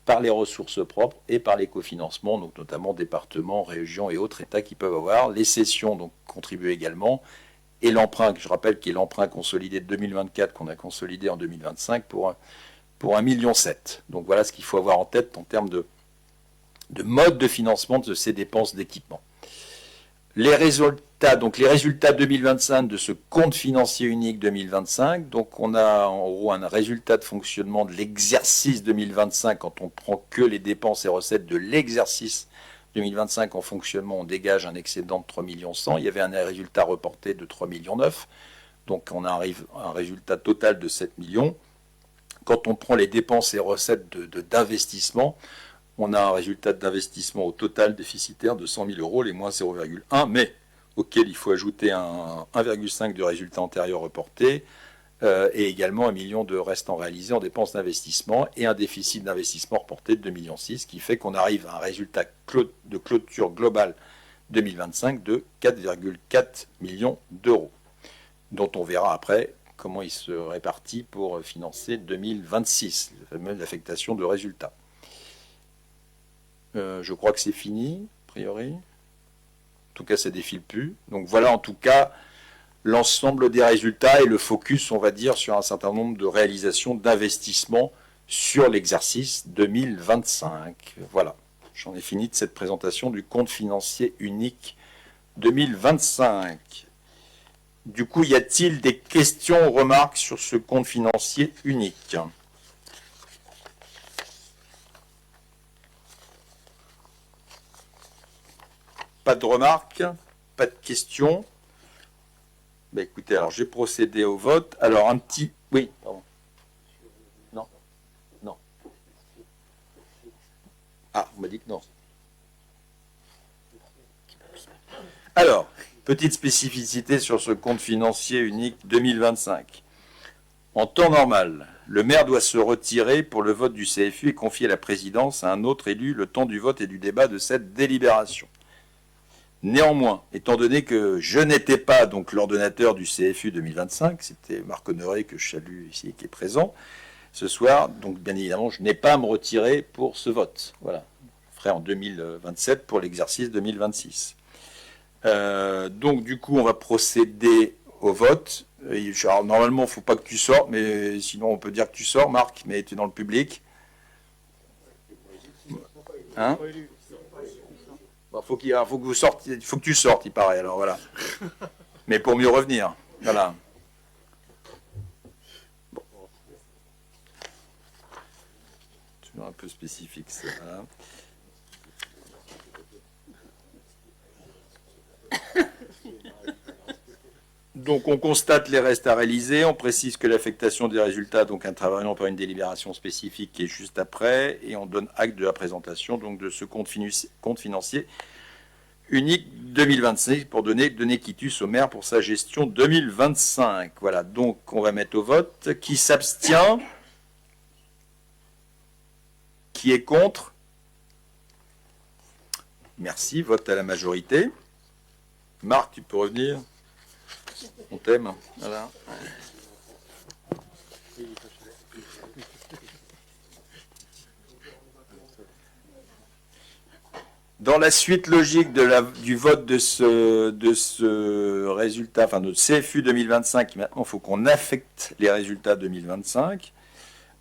par les ressources propres et par les cofinancements, donc notamment départements, régions et autres États qui peuvent avoir. Les cessions donc contribuent également. Et l'emprunt, que je rappelle qui est l'emprunt consolidé de 2024 qu'on a consolidé en 2025 pour 1,7 million. Donc voilà ce qu'il faut avoir en tête en termes de mode de financement de ces dépenses d'équipement. Les résultats 2025 de ce compte financier unique 2025, donc on a en gros un résultat de fonctionnement de l'exercice 2025 quand on prend que les dépenses et recettes de l'exercice 2025 en fonctionnement, on dégage un excédent de 3,1 millions. Il y avait un résultat reporté de 3,9 millions, donc on arrive à un résultat total de 7 millions. Quand on prend les dépenses et recettes d'investissement, on a un résultat d'investissement au total déficitaire de 100 000 €, les moins 0,1, mais auquel il faut ajouter un 1,5 de résultat antérieur reporté, et également 1 million de restants réalisés en dépenses d'investissement et un déficit d'investissement reporté de 2,6 millions, qui fait qu'on arrive à un résultat de clôture globale 2025 de 4,4 millions d'euros, dont on verra après comment il se répartit pour financer 2026, la fameuse affectation de résultats. Je crois que c'est fini, a priori. En tout cas, ça ne défile plus. Donc voilà, en tout cas, l'ensemble des résultats et le focus, on va dire, sur un certain nombre de réalisations d'investissements sur l'exercice 2025. Voilà, j'en ai fini de cette présentation du compte financier unique 2025. Du coup, y a-t-il des questions ou remarques sur ce compte financier unique ? Pas de remarques, pas de questions. Ben écoutez, alors j'ai procédé au vote. Alors un petit... Oui, pardon. Non. Non. Ah, on m'a dit que non. Alors, petite spécificité sur ce compte financier unique 2025. En temps normal, le maire doit se retirer pour le vote du CFU et confier la présidence à un autre élu le temps du vote et du débat de cette délibération. Néanmoins, étant donné que je n'étais pas donc l'ordonnateur du CFU 2025, c'était Marc Honoré que je salue ici et qui est présent ce soir, donc bien évidemment je n'ai pas à me retirer pour ce vote. Voilà, je ferai en 2027 pour l'exercice 2026. Donc du coup on va procéder au vote. Alors, normalement il ne faut pas que tu sortes, mais sinon on peut dire que tu sors, Marc, mais tu es dans le public. Hein ? Faut que vous sortiez, il faut que tu sortes, il paraît. Alors voilà. Mais pour mieux revenir. Voilà. Bon. Toujours un peu spécifique, ça. Voilà. Donc on constate les restes à réaliser, on précise que l'affectation des résultats donc intervenant par une délibération spécifique qui est juste après, et on donne acte de la présentation donc de ce compte financier unique 2025 pour donner quitus au maire pour sa gestion 2025. Voilà, donc on va mettre au vote. Qui s'abstient? Qui est contre? Merci, vote à la majorité. Marc, tu peux revenir? On t'aime. Voilà. Dans la suite logique du vote de ce résultat, enfin de CFU 2025, maintenant il faut qu'on affecte les résultats 2025.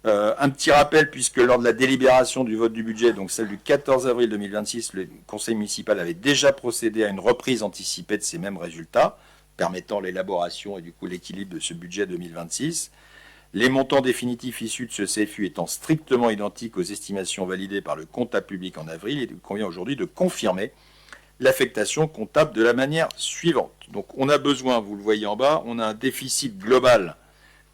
Un petit rappel, puisque lors de la délibération du vote du budget, donc celle du 14 avril 2026, le conseil municipal avait déjà procédé à une reprise anticipée de ces mêmes résultats, permettant l'élaboration et du coup l'équilibre de ce budget 2026. Les montants définitifs issus de ce CFU étant strictement identiques aux estimations validées par le comptable public en avril, il convient aujourd'hui de confirmer l'affectation comptable de la manière suivante. Donc on a besoin, vous le voyez en bas, on a un déficit global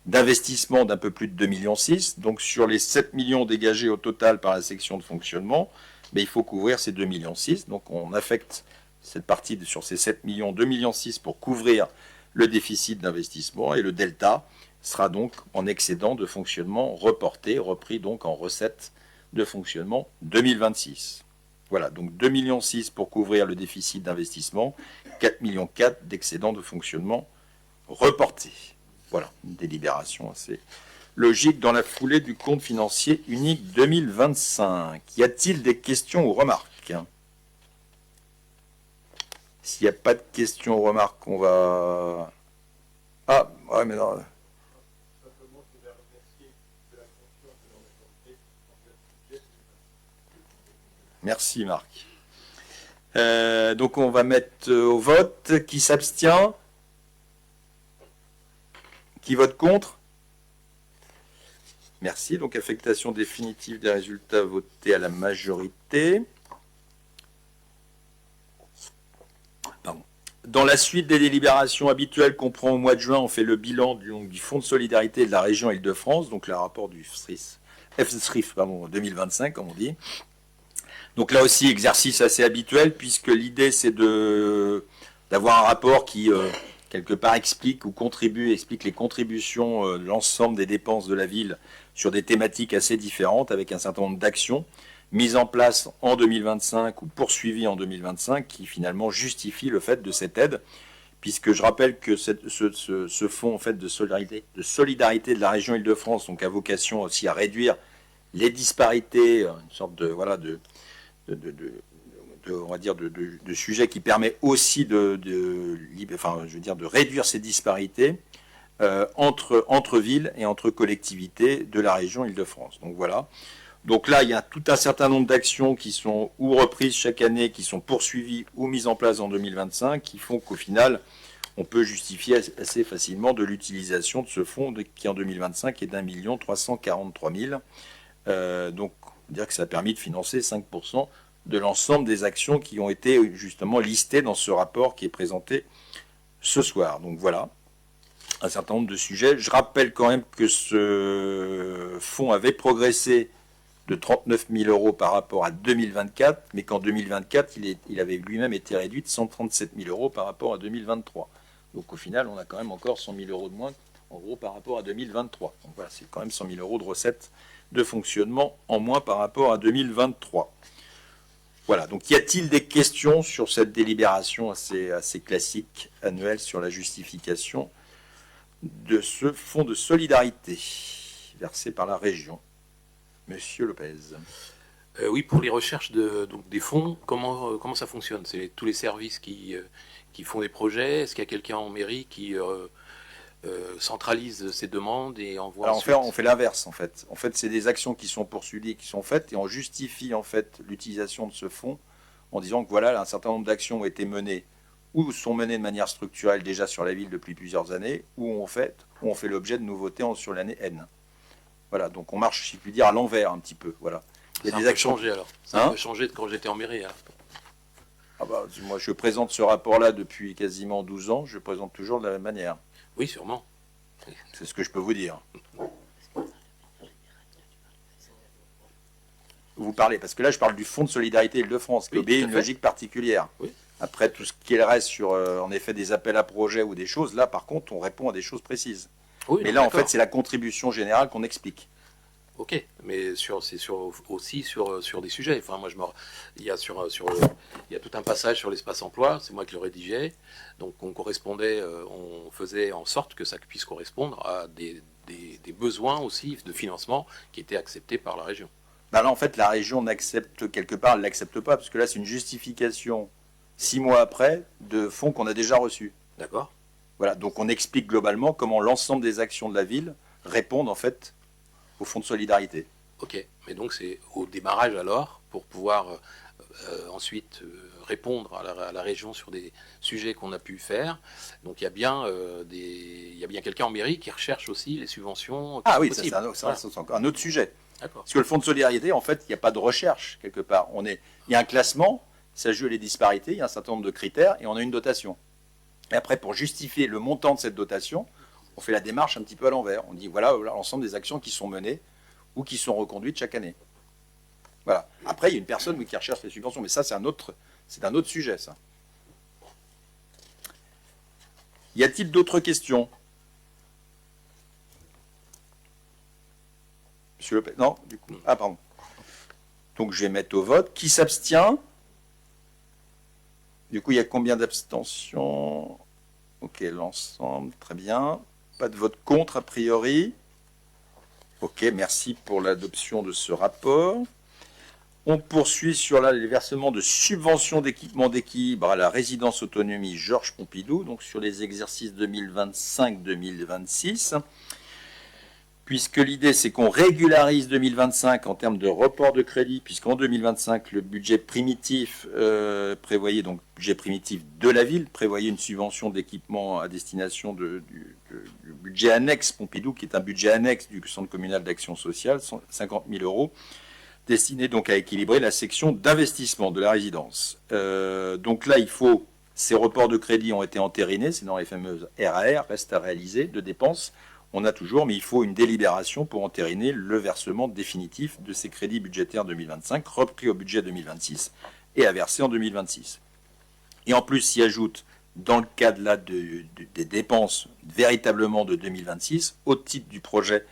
d'investissement d'un peu plus de 2,6 millions. Donc sur les 7 millions dégagés au total par la section de fonctionnement, il faut couvrir ces 2,6 millions. Donc on affecte cette partie sur ces 7 millions, 2,6 millions pour couvrir le déficit d'investissement, et le delta sera donc en excédent de fonctionnement reporté, repris donc en recette de fonctionnement 2026. Voilà, donc 2,6 millions pour couvrir le déficit d'investissement, 4,4 millions d'excédent de fonctionnement reporté. Voilà, une délibération assez logique dans la foulée du compte financier unique 2025. Y a-t-il des questions ou remarques? S'il n'y a pas de questions ou remarques, on va... Ah, ouais, mais non... Merci Marc. Donc on va mettre au vote. Qui s'abstient? Qui vote contre? Merci. Donc affectation définitive des résultats votés à la majorité. Pardon. Dans la suite des délibérations habituelles qu'on prend au mois de juin, on fait le bilan du Fonds de solidarité de la région Île-de-France, donc le rapport du FSRIF 2025, comme on dit. Donc là aussi, exercice assez habituel, puisque l'idée, c'est d'avoir un rapport qui quelque part explique les contributions de l'ensemble des dépenses de la ville sur des thématiques assez différentes, avec un certain nombre d'actions mises en place en 2025 ou poursuivies en 2025 qui finalement justifient le fait de cette aide, puisque je rappelle que ce fonds en fait, de solidarité de la région Île-de-France donc, a vocation aussi à réduire les disparités, une sorte de sujet qui permet aussi de réduire ces disparités entre villes et entre collectivités de la région Île-de-France. Donc voilà. Donc là, il y a tout un certain nombre d'actions qui sont ou reprises chaque année, qui sont poursuivies ou mises en place en 2025, qui font qu'au final, on peut justifier assez facilement de l'utilisation de ce fonds qui en 2025 est d'1 343 000. Donc, on peut dire que ça a permis de financer 5% de l'ensemble des actions qui ont été justement listées dans ce rapport qui est présenté ce soir. Donc voilà, un certain nombre de sujets. Je rappelle quand même que ce fonds avait progressé de 39 000 euros par rapport à 2024, mais qu'en 2024, il avait lui-même été réduit de 137 000 euros par rapport à 2023. Donc au final, on a quand même encore 100 000 euros de moins, en gros, par rapport à 2023. Donc voilà, c'est quand même 100 000 euros de recettes de fonctionnement en moins par rapport à 2023. Voilà, donc y a-t-il des questions sur cette délibération assez classique annuelle sur la justification de ce fonds de solidarité versé par la région? Monsieur Lopez. Oui, pour les recherches donc des fonds, comment ça fonctionne? C'est tous les services qui font des projets? Est-ce qu'il y a quelqu'un en mairie qui centralise ces demandes et envoie? Alors on fait l'inverse en fait. En fait, c'est des actions qui sont poursuivies, qui sont faites, et on justifie en fait l'utilisation de ce fonds en disant que voilà, un certain nombre d'actions ont été menées ou sont menées de manière structurelle déjà sur la ville depuis plusieurs années, ou on fait l'objet de nouveautés sur l'année N. Voilà, donc on marche, si je puis dire, à l'envers un petit peu. Voilà. Il y a des actions changées alors. Ça a changé de quand j'étais en mairie. Alors. Ah bah, moi, je présente ce rapport-là depuis quasiment 12 ans. Je le présente toujours de la même manière. Oui, sûrement. C'est ce que je peux vous dire. Vous parlez, parce que là, je parle du Fonds de solidarité Île-de-France, qui obéit à une logique particulière. Oui. Après, tout ce qui reste sur, en effet, des appels à projets ou des choses, là, par contre, on répond à des choses précises. Oui, mais là, en fait, c'est la contribution générale qu'on explique. Ok, mais aussi sur des sujets. Enfin, moi, il y a tout un passage sur l'espace emploi. C'est moi qui le rédigeais. Donc, on faisait en sorte que ça puisse correspondre à des besoins aussi de financement qui étaient acceptés par la région. Ben là, en fait, la région n'accepte quelque part, elle l'accepte pas, parce que là, c'est une justification 6 mois après de fonds qu'on a déjà reçus. D'accord. Voilà, donc on explique globalement comment l'ensemble des actions de la ville répondent en fait au fonds de solidarité. Ok, mais donc c'est au démarrage alors, pour pouvoir ensuite répondre à la région sur des sujets qu'on a pu faire. Donc il y a bien quelqu'un en mairie qui recherche aussi les subventions. Ah oui, c'est encore un autre sujet. Parce que le fonds de solidarité, en fait, il n'y a pas de recherche quelque part. Il y a un classement, ça joue les disparités, il y a un certain nombre de critères et on a une dotation. Et après, pour justifier le montant de cette dotation, on fait la démarche un petit peu à l'envers. On dit voilà l'ensemble des actions qui sont menées ou qui sont reconduites chaque année. Voilà. Après, il y a une personne qui recherche les subventions, mais ça, c'est un autre sujet, ça. Y a-t-il d'autres questions? Monsieur Lopez? Non, du coup. Ah, pardon. Donc, je vais mettre au vote. Qui s'abstient? Du coup, il y a combien d'abstentions? Ok, l'ensemble, très bien. Pas de vote contre, a priori. Ok, merci pour l'adoption de ce rapport. On poursuit sur les versements de subventions d'équipement d'équilibre à la résidence autonomie Georges Pompidou, donc sur les exercices 2025-2026. Puisque l'idée, c'est qu'on régularise 2025 en termes de report de crédit, puisqu'en 2025, le budget primitif prévoyait, donc budget primitif de la ville, prévoyait une subvention d'équipement à destination du budget annexe Pompidou, qui est un budget annexe du Centre communal d'action sociale, 50 000 euros, destiné donc à équilibrer la section d'investissement de la résidence. Donc là, ces reports de crédit ont été entérinés, c'est dans les fameuses RAR, reste à réaliser, de dépenses. On a toujours, mais il faut une délibération pour entériner le versement définitif de ces crédits budgétaires 2025, repris au budget 2026 et à verser en 2026. Et en plus, s'y ajoutent dans le cadre là des dépenses véritablement de 2026 au titre du projet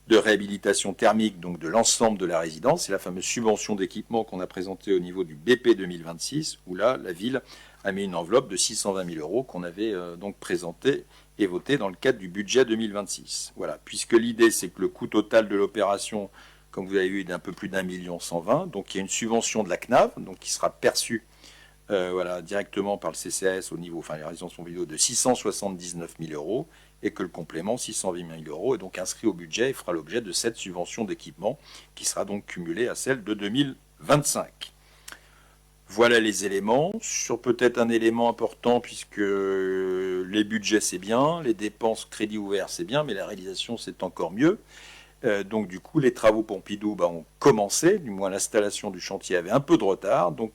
de réhabilitation thermique donc de l'ensemble de la résidence. C'est la fameuse subvention d'équipement qu'on a présentée au niveau du BP 2026 où là la ville a mis une enveloppe de 620 000 euros qu'on avait donc présentée et votée dans le cadre du budget 2026. Voilà, puisque l'idée c'est que le coût total de l'opération, comme vous avez vu, est d'un peu plus d'1 120 000, donc il y a une subvention de la CNAV donc qui sera perçue voilà, directement par le CCAS au niveau, enfin les résidences vidéo de 679 000 euros et que le complément 620 000 euros est donc inscrit au budget et fera l'objet de cette subvention d'équipement qui sera donc cumulée à celle de 2025. Voilà les éléments. Sur peut-être un élément important puisque les budgets c'est bien, les dépenses crédits ouverts c'est bien, mais la réalisation c'est encore mieux. Donc du coup les travaux Pompidou ont commencé, du moins l'installation du chantier avait un peu de retard, donc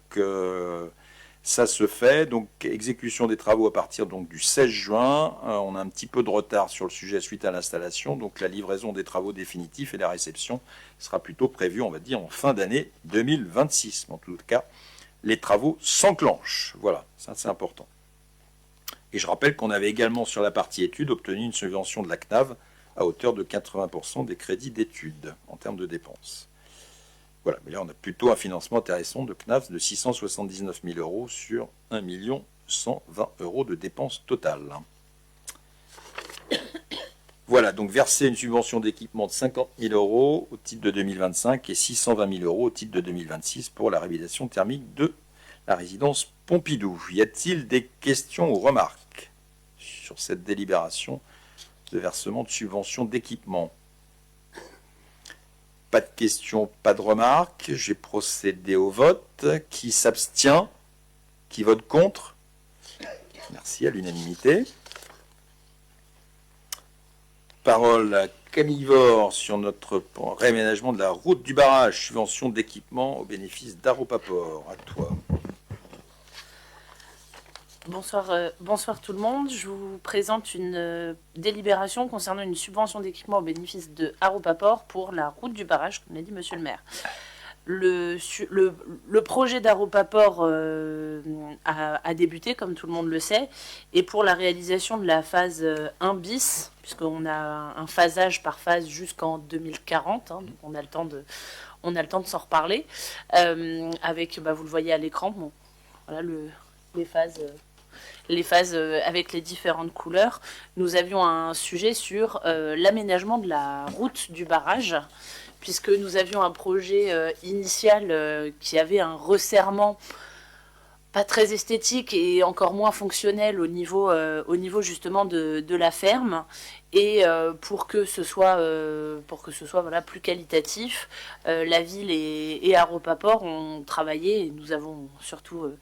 ça se fait, donc exécution des travaux à partir donc, du 16 juin. On a un petit peu de retard sur le sujet suite à l'installation. Donc la livraison des travaux définitifs et la réception sera plutôt prévue, on va dire, en fin d'année 2026. En tout cas, les travaux s'enclenchent. Voilà, ça c'est important. Et je rappelle qu'on avait également sur la partie études obtenu une subvention de la CNAV à hauteur de 80% des crédits d'études en termes de dépenses. Voilà, mais là, on a plutôt un financement intéressant de CNAV de 679 000 euros sur 1 120 euros de dépenses totales. Voilà, donc verser une subvention d'équipement de 50 000 euros au titre de 2025 et 620 000 euros au titre de 2026 pour la réhabilitation thermique de la résidence Pompidou. Y a-t-il des questions ou remarques sur cette délibération de versement de subvention d'équipement? Pas de questions, pas de remarques. J'ai procédé au vote. Qui s'abstient? Qui vote contre? Merci, à l'unanimité. Parole à Camille Vore sur notre réaménagement de la route du barrage. Subvention d'équipement au bénéfice d'Aropaport. À toi. Bonsoir tout le monde. Je vous présente une délibération concernant une subvention d'équipement au bénéfice de Aropaport pour la route du barrage, comme l'a dit monsieur le maire. Le projet d'Aropaport a débuté, comme tout le monde le sait, et pour la réalisation de la phase 1 bis, puisqu'on a un phasage par phase jusqu'en 2040, donc on a le temps de s'en reparler, avec, vous le voyez à l'écran, bon, voilà les phases avec les différentes couleurs. Nous avions un sujet sur l'aménagement de la route du barrage, puisque nous avions un projet initial qui avait un resserrement pas très esthétique et encore moins fonctionnel au niveau justement de la ferme, et pour que ce soit voilà, plus qualitatif, la ville et Aropaport ont travaillé, et nous avons surtout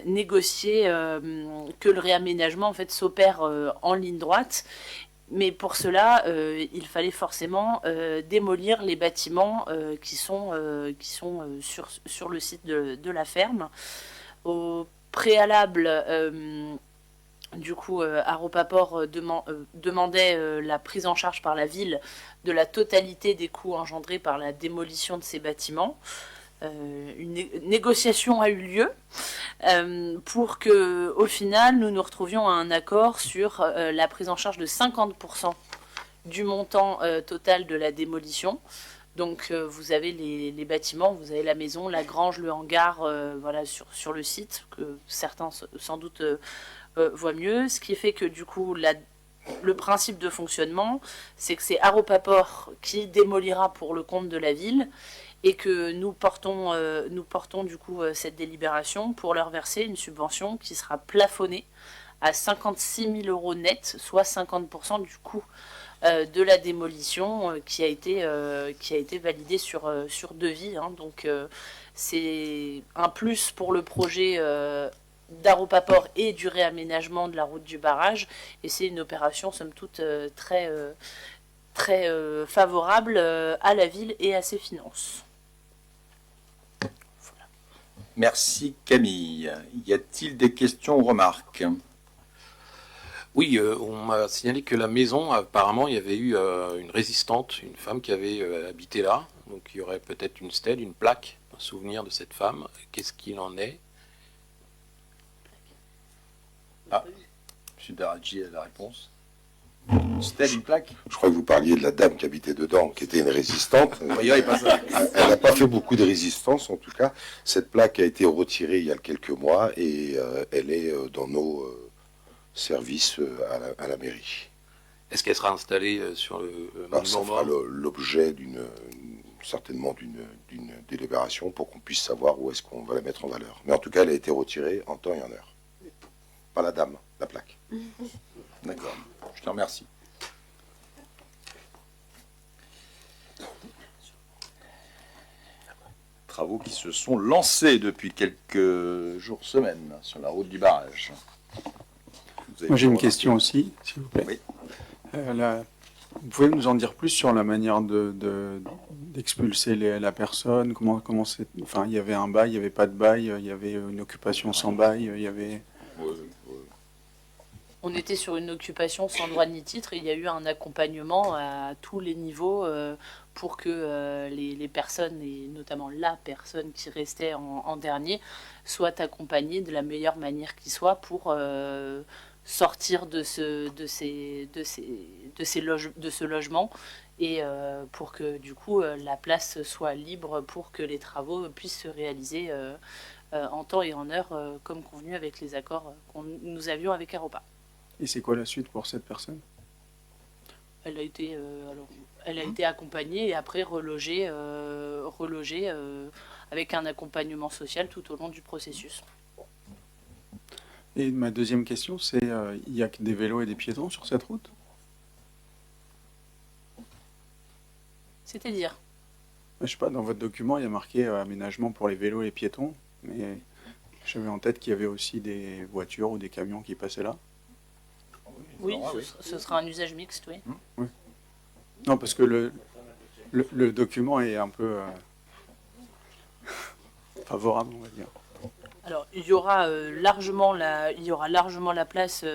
négocié que le réaménagement en fait s'opère en ligne droite. Mais pour cela, il fallait forcément démolir les bâtiments qui sont sur le site de la ferme. Au préalable, du coup, Aropaport demandait la prise en charge par la ville de la totalité des coûts engendrés par la démolition de ces bâtiments. Une négociation a eu lieu pour que, au final, nous nous retrouvions à un accord sur la prise en charge de 50% du montant total de la démolition. Donc vous avez les bâtiments, vous avez la maison, la grange, le hangar, voilà, sur le site, que certains sans doute voient mieux. Ce qui fait que du coup, le principe de fonctionnement, c'est que c'est Aropaport qui démolira pour le compte de la ville, et que nous portons du coup cette délibération pour leur verser une subvention qui sera plafonnée à 56 000 euros net, soit 50% du coût de la démolition qui a été validée sur devis. Donc c'est un plus pour le projet d'Aropaport et du réaménagement de la route du barrage, et c'est une opération somme toute très favorable à la ville et à ses finances. Voilà. Merci Camille. Y a-t-il des questions ou remarques? Oui, on m'a signalé que la maison, apparemment, il y avait eu une résistante, une femme qui avait habité là. Donc il y aurait peut-être une stèle, une plaque, un souvenir de cette femme. Qu'est-ce qu'il en est? Ah, M. Daradji a la réponse. Une stèle, une plaque? Je crois que vous parliez de la dame qui habitait dedans, qui était une résistante. Oui, pas ça. Elle n'a pas fait beaucoup de résistance, en tout cas. Cette plaque a été retirée il y a quelques mois et elle est dans nos services à la mairie. Est-ce qu'elle sera installée sur le Alors, ça monument fera mort l'objet certainement d'une délibération pour qu'on puisse savoir où est-ce qu'on va la mettre en valeur. Mais en tout cas, elle a été retirée en temps et en heure. Pas la dame, la plaque. D'accord, je te remercie. Travaux qui se sont lancés depuis quelques jours, semaines, sur la route du barrage. Moi j'ai une question aussi, s'il vous plaît. Oui. Vous pouvez nous en dire plus sur la manière d'expulser la personne, comment c'est, enfin, il y avait un bail, il n'y avait pas de bail, il y avait une occupation sans bail, il y avait... On était sur une occupation sans droit ni titre et il y a eu un accompagnement à tous les niveaux pour que les personnes, et notamment la personne qui restait en dernier, soient accompagnées de la meilleure manière qui soit pour sortir de ce logement et pour que du coup la place soit libre pour que les travaux puissent se réaliser en temps et en heure comme convenu avec les accords que nous avions avec Aropa. Et c'est quoi la suite pour cette personne? Elle a été accompagnée et après relogée avec un accompagnement social tout au long du processus. Et ma deuxième question, c'est il y a que des vélos et des piétons sur cette route? C'est-à-dire? Je sais pas, dans votre document, il y a marqué aménagement pour les vélos et les piétons, mais j'avais en tête qu'il y avait aussi des voitures ou des camions qui passaient là. Oui, ce sera un usage mixte, oui. Oui. Non, parce que le document est un peu favorable, on va dire. Alors, il y aura largement la place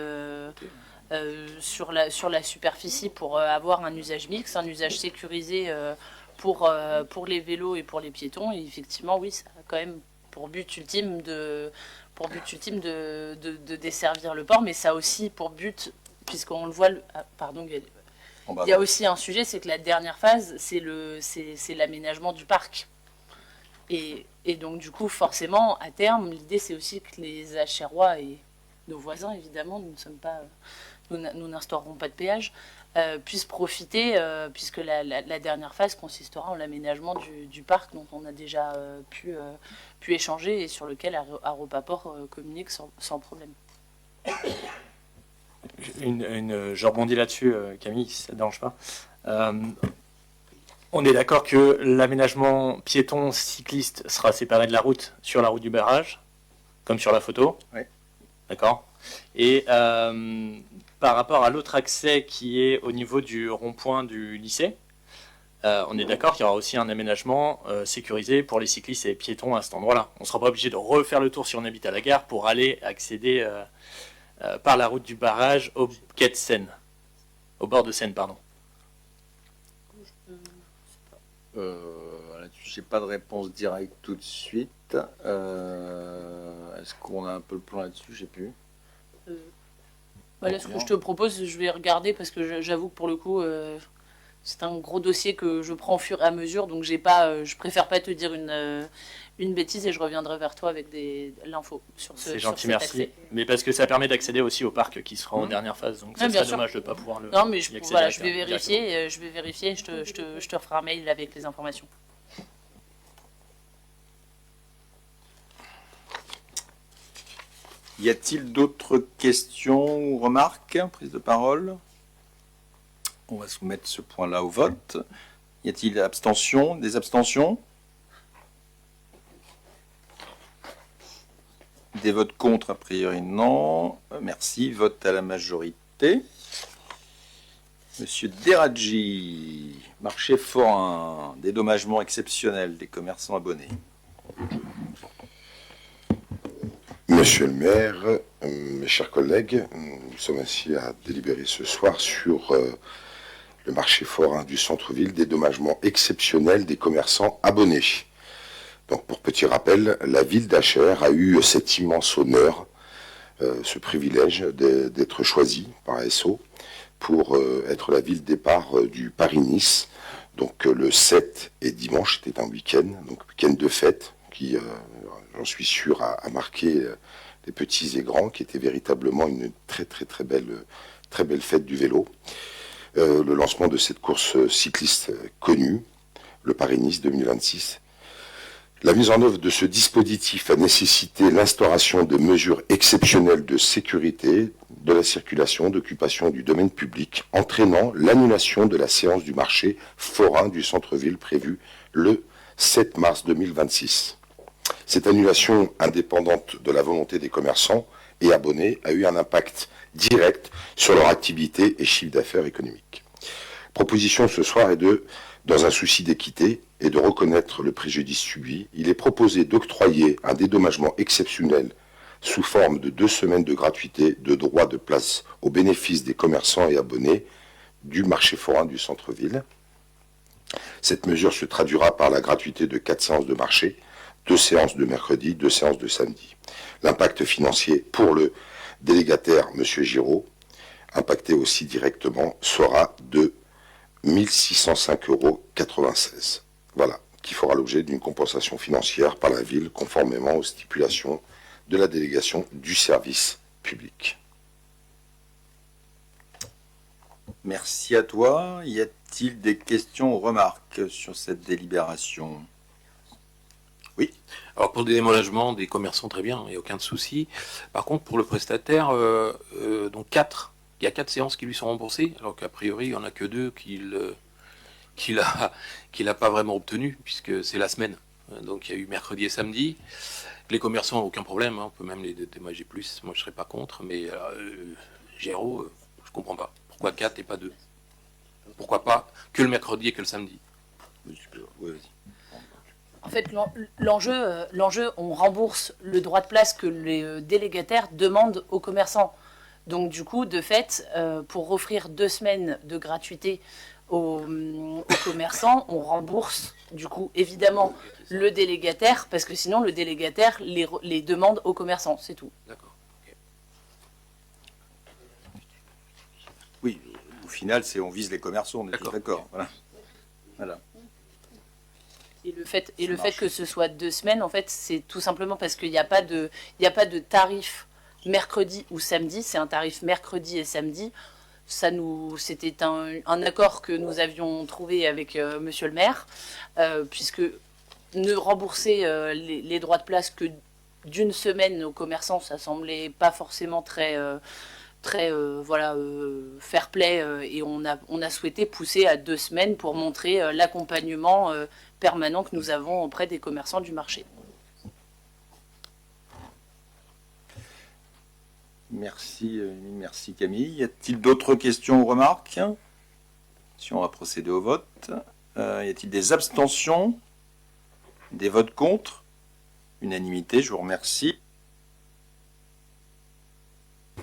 sur la superficie pour avoir un usage mixte, un usage sécurisé pour les vélos et pour les piétons. Et effectivement, oui, ça a quand même pour but ultime de desservir le port, mais ça a aussi pour but, puisqu'on le voit, il y a aussi un sujet, c'est que la dernière phase, c'est l'aménagement du parc. Et donc, du coup, forcément, à terme, l'idée, c'est aussi que les Achérois et nos voisins, évidemment, nous n'instaurerons pas de péage, puissent profiter, puisque la dernière phase consistera en l'aménagement du parc dont on a déjà pu échanger et sur lequel Aropaport communique sans problème. Je rebondis là-dessus, Camille, si ça ne te dérange pas. On est d'accord que l'aménagement piéton cycliste sera séparé de la route sur la route du barrage, comme sur la photo. Oui. D'accord. Et par rapport à l'autre accès qui est au niveau du rond-point du lycée, on est d'accord qu'il y aura aussi un aménagement sécurisé pour les cyclistes et les piétons à cet endroit-là. On ne sera pas obligé de refaire le tour si on habite à la gare pour aller accéder par la route du barrage au quai de Seine, au bord de Seine, pardon. Là-dessus, j'ai pas de réponse directe tout de suite. Est-ce qu'on a un peu le plan là-dessus? J'ai plus. Voilà, ce que je te propose, je vais regarder parce que j'avoue que pour le coup, c'est un gros dossier que je prends au fur et à mesure, donc je préfère pas te dire une bêtise et je reviendrai vers toi avec l'info sur ce. C'est gentil, cet merci. accès. Mais parce que ça permet d'accéder aussi au parc qui sera en dernière phase, donc ça serait dommage de ne pas pouvoir le. Non, mais je vais vérifier, et je te referai un mail avec les informations. Y a-t-il d'autres questions ou remarques, prise de parole? On va soumettre ce point-là au vote. Y a-t-il des abstentions? Des votes contre, a priori non. Merci. Vote à la majorité. Monsieur Daradji, marché forain, dédommagement exceptionnel des commerçants abonnés. Monsieur le maire, mes chers collègues, nous sommes ainsi à délibérer ce soir sur le marché forain du centre-ville, dédommagement exceptionnel des commerçants abonnés. Donc, pour petit rappel, la ville d'Achères a eu cet immense honneur ce privilège d'être choisi par ASO pour être la ville départ du Paris-Nice. Donc le 7 et dimanche, c'était un week-end, donc week-end de fête qui, j'en suis sûr, a marqué les petits et grands, qui était véritablement une très belle fête du vélo. Le lancement de cette course cycliste connue, le Paris-Nice 2026. La mise en œuvre de ce dispositif a nécessité l'instauration de mesures exceptionnelles de sécurité de la circulation, d'occupation du domaine public, entraînant l'annulation de la séance du marché forain du centre-ville prévue le 7 mars 2026. Cette annulation indépendante de la volonté des commerçants et abonnés a eu un impact direct sur leur activité et chiffre d'affaires économique. Proposition ce soir est dans un souci d'équité et de reconnaître le préjudice subi, il est proposé d'octroyer un dédommagement exceptionnel sous forme de 2 semaines de gratuité de droit de place au bénéfice des commerçants et abonnés du marché forain du centre-ville. Cette mesure se traduira par la gratuité de 4 séances de marché, 2 séances de mercredi, 2 séances de samedi. L'impact financier pour le délégataire, M. Giraud, impacté aussi directement, sera de 1 605,96 €. Voilà, qui fera l'objet d'une compensation financière par la ville conformément aux stipulations de la délégation du service public. Merci à toi. Y a-t-il des questions ou remarques sur cette délibération? Oui. Alors pour le déménagement des commerçants, très bien, il n'y a aucun souci. Par contre, pour le prestataire, donc il y a 4 séances qui lui sont remboursées, alors qu'a priori, il n'y en a que 2 qu'il a pas vraiment obtenu, puisque c'est la semaine. Donc il y a eu mercredi et samedi. Les commerçants, aucun problème, hein, on peut même les dédommager plus, moi je ne serais pas contre, mais Géraud, je ne comprends pas. Pourquoi 4 et pas 2? Pourquoi pas que le mercredi et que le samedi? Oui, vas-y. En fait, l'enjeu, on rembourse le droit de place que les délégataires demandent aux commerçants. Donc du coup, de fait, pour offrir 2 semaines de gratuité aux commerçants, on rembourse du coup évidemment le délégataire, parce que sinon le délégataire les demande aux commerçants, c'est tout. D'accord. Okay. Oui, au final, on vise les commerçants, on est d'accord. Voilà. Et le fait que ce soit 2 semaines, en fait, c'est tout simplement parce qu'il n'y a pas de tarif mercredi ou samedi, c'est un tarif mercredi et samedi. C'était un accord que nous avions trouvé avec monsieur le maire, puisque ne rembourser les droits de place que d'1 semaine aux commerçants, ça semblait pas forcément très fair play, et on a souhaité pousser à 2 semaines pour montrer l'accompagnement permanent que nous avons auprès des commerçants du marché. Merci Camille. Y a-t-il d'autres questions ou remarques? Si on va procéder au vote. Y a-t-il des abstentions? Des votes contre? Unanimité, je vous remercie.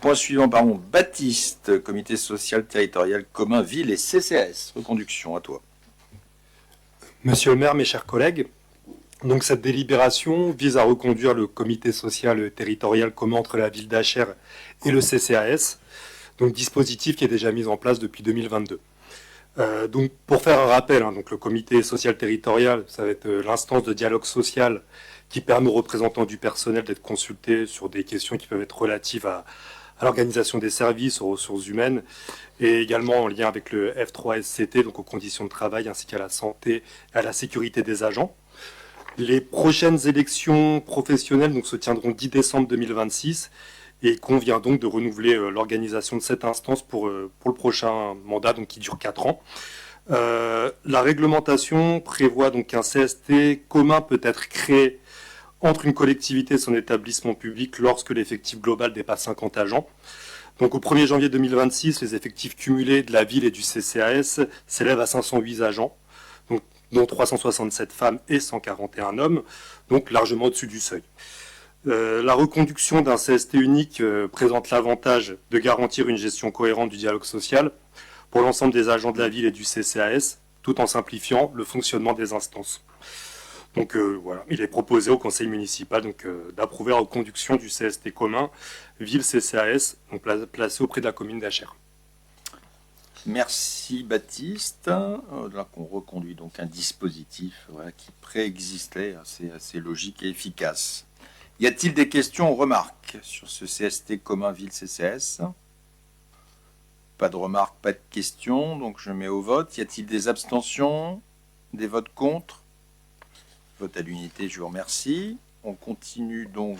Point suivant, pardon, Baptiste, comité social territorial commun ville et CCAS. Reconduction, à toi. Monsieur le maire, mes chers collègues, donc cette délibération vise à reconduire le comité social territorial commun entre la ville d'Achères et le CCAS, donc dispositif qui est déjà mis en place depuis 2022. Donc pour faire un rappel, donc le comité social territorial, ça va être l'instance de dialogue social qui permet aux représentants du personnel d'être consultés sur des questions qui peuvent être relatives à l'organisation des services, aux ressources humaines, et également en lien avec le F3SCT, donc aux conditions de travail, ainsi qu'à la santé et à la sécurité des agents. Les prochaines élections professionnelles donc, se tiendront 10 décembre 2026, et il convient donc de renouveler l'organisation de cette instance pour le prochain mandat, donc qui dure 4 ans. La réglementation prévoit donc qu'un CST commun peut être créé entre une collectivité et son établissement public lorsque l'effectif global dépasse 50 agents. Donc au 1er janvier 2026, les effectifs cumulés de la ville et du CCAS s'élèvent à 508 agents, donc, dont 367 femmes et 141 hommes, donc largement au-dessus du seuil. La reconduction d'un CST unique présente l'avantage de garantir une gestion cohérente du dialogue social pour l'ensemble des agents de la ville et du CCAS, tout en simplifiant le fonctionnement des instances. Donc voilà, il est proposé au conseil municipal d'approuver la reconduction du CST commun ville CCAS, donc placé auprès de la commune d'Achères. Merci Baptiste. Là qu'on reconduit donc un dispositif qui préexistait, assez logique et efficace. Y a-t-il des questions ou remarques sur ce CST commun ville CCAS? Pas de remarques, pas de questions, donc je mets au vote. Y a-t-il des abstentions? Des votes contre? Vote à l'unité, je vous remercie. On continue donc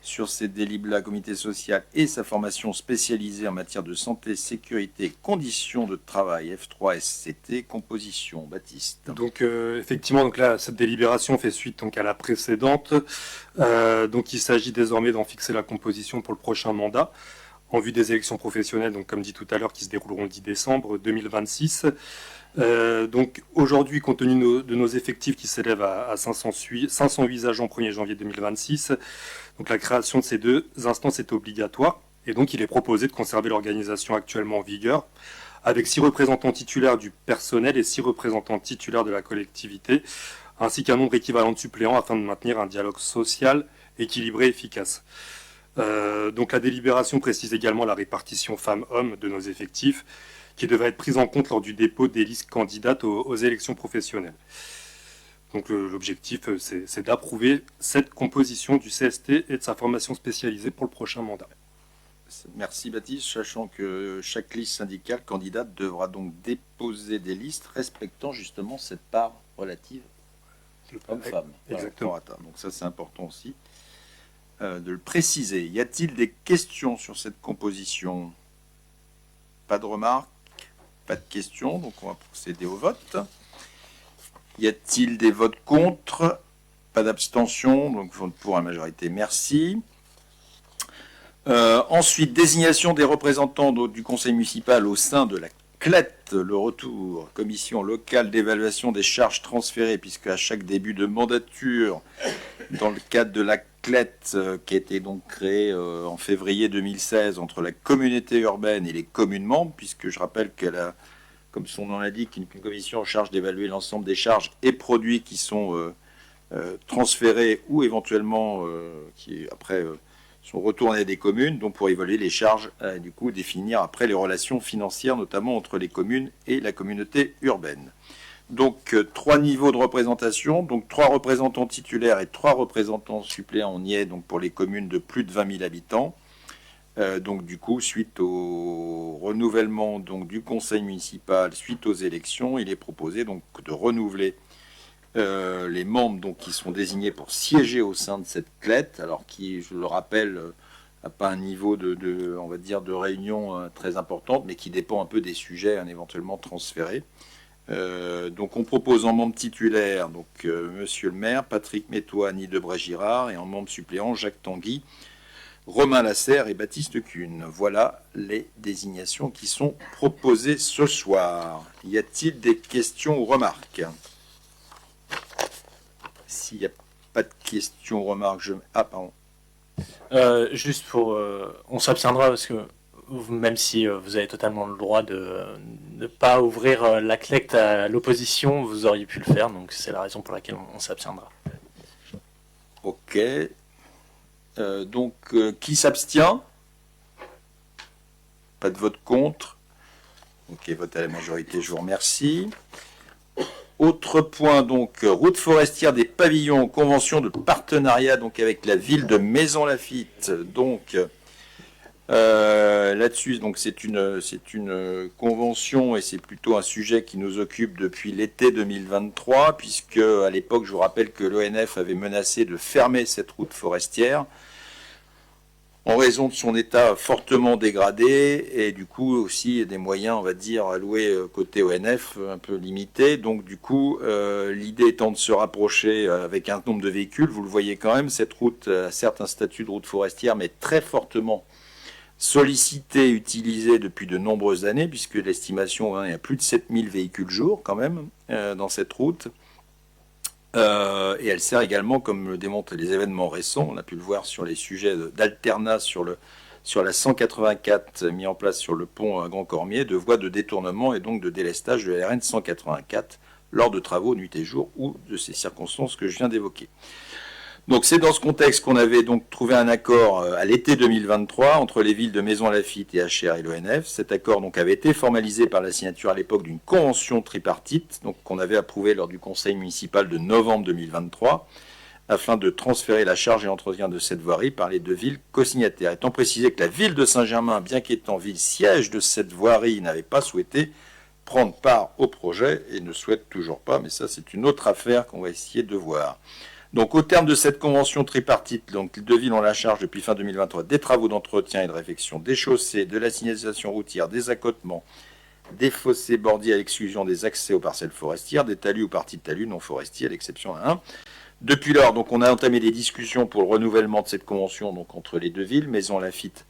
sur ces délibérés comité social et sa formation spécialisée en matière de santé, sécurité, conditions de travail, F3 SCT, composition. Baptiste. Donc effectivement, donc là, cette délibération fait suite donc à la précédente. Donc il s'agit désormais d'en fixer la composition pour le prochain mandat, en vue des élections professionnelles, donc comme dit tout à l'heure, qui se dérouleront le 10 décembre 2026. Donc aujourd'hui, compte tenu de nos effectifs qui s'élèvent à 508 agents 1er janvier 2026, donc la création de ces deux instances est obligatoire, et donc il est proposé de conserver l'organisation actuellement en vigueur, avec 6 représentants titulaires du personnel et 6 représentants titulaires de la collectivité, ainsi qu'un nombre équivalent de suppléants afin de maintenir un dialogue social équilibré et efficace. Donc la délibération précise également la répartition femmes-hommes de nos effectifs, qui devrait être prise en compte lors du dépôt des listes candidates aux élections professionnelles. Donc l'objectif, c'est d'approuver cette composition du CST et de sa formation spécialisée pour le prochain mandat. Merci Baptiste, sachant que chaque liste syndicale candidate devra donc déposer des listes respectant justement cette part relative homme-femme. Exactement. Donc ça c'est important aussi de le préciser. Y a-t-il des questions sur cette composition? Pas de remarques, pas de questions, donc on va procéder au vote. Y a-t-il des votes contre? Pas d'abstention, donc vote pour la majorité, merci. Ensuite, désignation des représentants du conseil municipal au sein de la CLET, le retour, commission locale d'évaluation des charges transférées, puisque à chaque début de mandature, dans le cadre de la CLET, qui a été donc créée en février 2016 entre la communauté urbaine et les communes membres, puisque je rappelle qu'elle a, comme son nom l'indique, une commission en charge d'évaluer l'ensemble des charges et produits qui sont transférés ou éventuellement qui après sont retournés à des communes, donc pour évaluer les charges, du coup définir après les relations financières, notamment entre les communes et la communauté urbaine. Donc 3 niveaux de représentation, donc 3 représentants titulaires et 3 représentants suppléants, on y est donc pour les communes de plus de 20 000 habitants. Donc du coup, suite au renouvellement donc, du conseil municipal, suite aux élections, il est proposé donc de renouveler les membres donc, qui sont désignés pour siéger au sein de cette CLET, alors qui, je le rappelle, n'a pas un niveau on va dire, de réunion très importante, mais qui dépend un peu des sujets éventuellement transférés. Donc on propose en membre titulaire donc Monsieur le maire, Patrick Métois, Annie Debray-Girard, et en membre suppléant Jacques Tanguy, Romain Lasserre et Baptiste Kuhn. Voilà les désignations qui sont proposées ce soir. Y a-t-il des questions ou remarques? S'il n'y a pas de questions ou remarques, Ah, pardon. Juste pour... on s'abstiendra parce que même si vous avez totalement le droit de ne pas ouvrir la CLET à l'opposition, vous auriez pu le faire, donc c'est la raison pour laquelle on s'abstiendra. Ok. Donc, qui s'abstient? Pas de vote contre. Ok, vote à la majorité, je vous remercie. Autre point, donc, route forestière des pavillons, convention de partenariat donc, avec la ville de Maisons-Laffitte. Donc, là-dessus, donc c'est une convention et c'est plutôt un sujet qui nous occupe depuis l'été 2023, puisque à l'époque, je vous rappelle que l'ONF avait menacé de fermer cette route forestière en raison de son état fortement dégradé et du coup aussi des moyens, on va dire, alloués côté ONF un peu limités. Donc du coup, l'idée étant de se rapprocher avec un nombre de véhicules, vous le voyez quand même, cette route a certes un statut de route forestière, mais très fortement sollicitée, utilisée depuis de nombreuses années, puisque l'estimation, il y a plus de 7000 véhicules jour quand même dans cette route. Et elle sert également, comme le démontrent les événements récents, on a pu le voir sur les sujets d'alternat sur la 184 mis en place sur le pont à Grand Cormier, de voies de détournement et donc de délestage de la RN 184 lors de travaux nuit et jour ou de ces circonstances que je viens d'évoquer. Donc c'est dans ce contexte qu'on avait donc trouvé un accord à l'été 2023 entre les villes de Maisons-Laffitte et HR et l'ONF. Cet accord donc avait été formalisé par la signature à l'époque d'une convention tripartite donc qu'on avait approuvée lors du conseil municipal de novembre 2023 afin de transférer la charge et l'entretien de cette voirie par les deux villes co-signataires. Étant précisé que la ville de Saint-Germain, bien qu'étant ville siège de cette voirie, n'avait pas souhaité prendre part au projet et ne souhaite toujours pas, mais ça c'est une autre affaire qu'on va essayer de voir. Donc au terme de cette convention tripartite, donc les deux villes ont la charge depuis fin 2023 des travaux d'entretien et de réfection des chaussées, de la signalisation routière, des accotements, des fossés bordiers à l'exclusion des accès aux parcelles forestières, des talus ou parties de talus non forestiers à l'exception d'un 1. Depuis lors, donc on a entamé des discussions pour le renouvellement de cette convention donc entre les deux villes, Maisons-Laffitte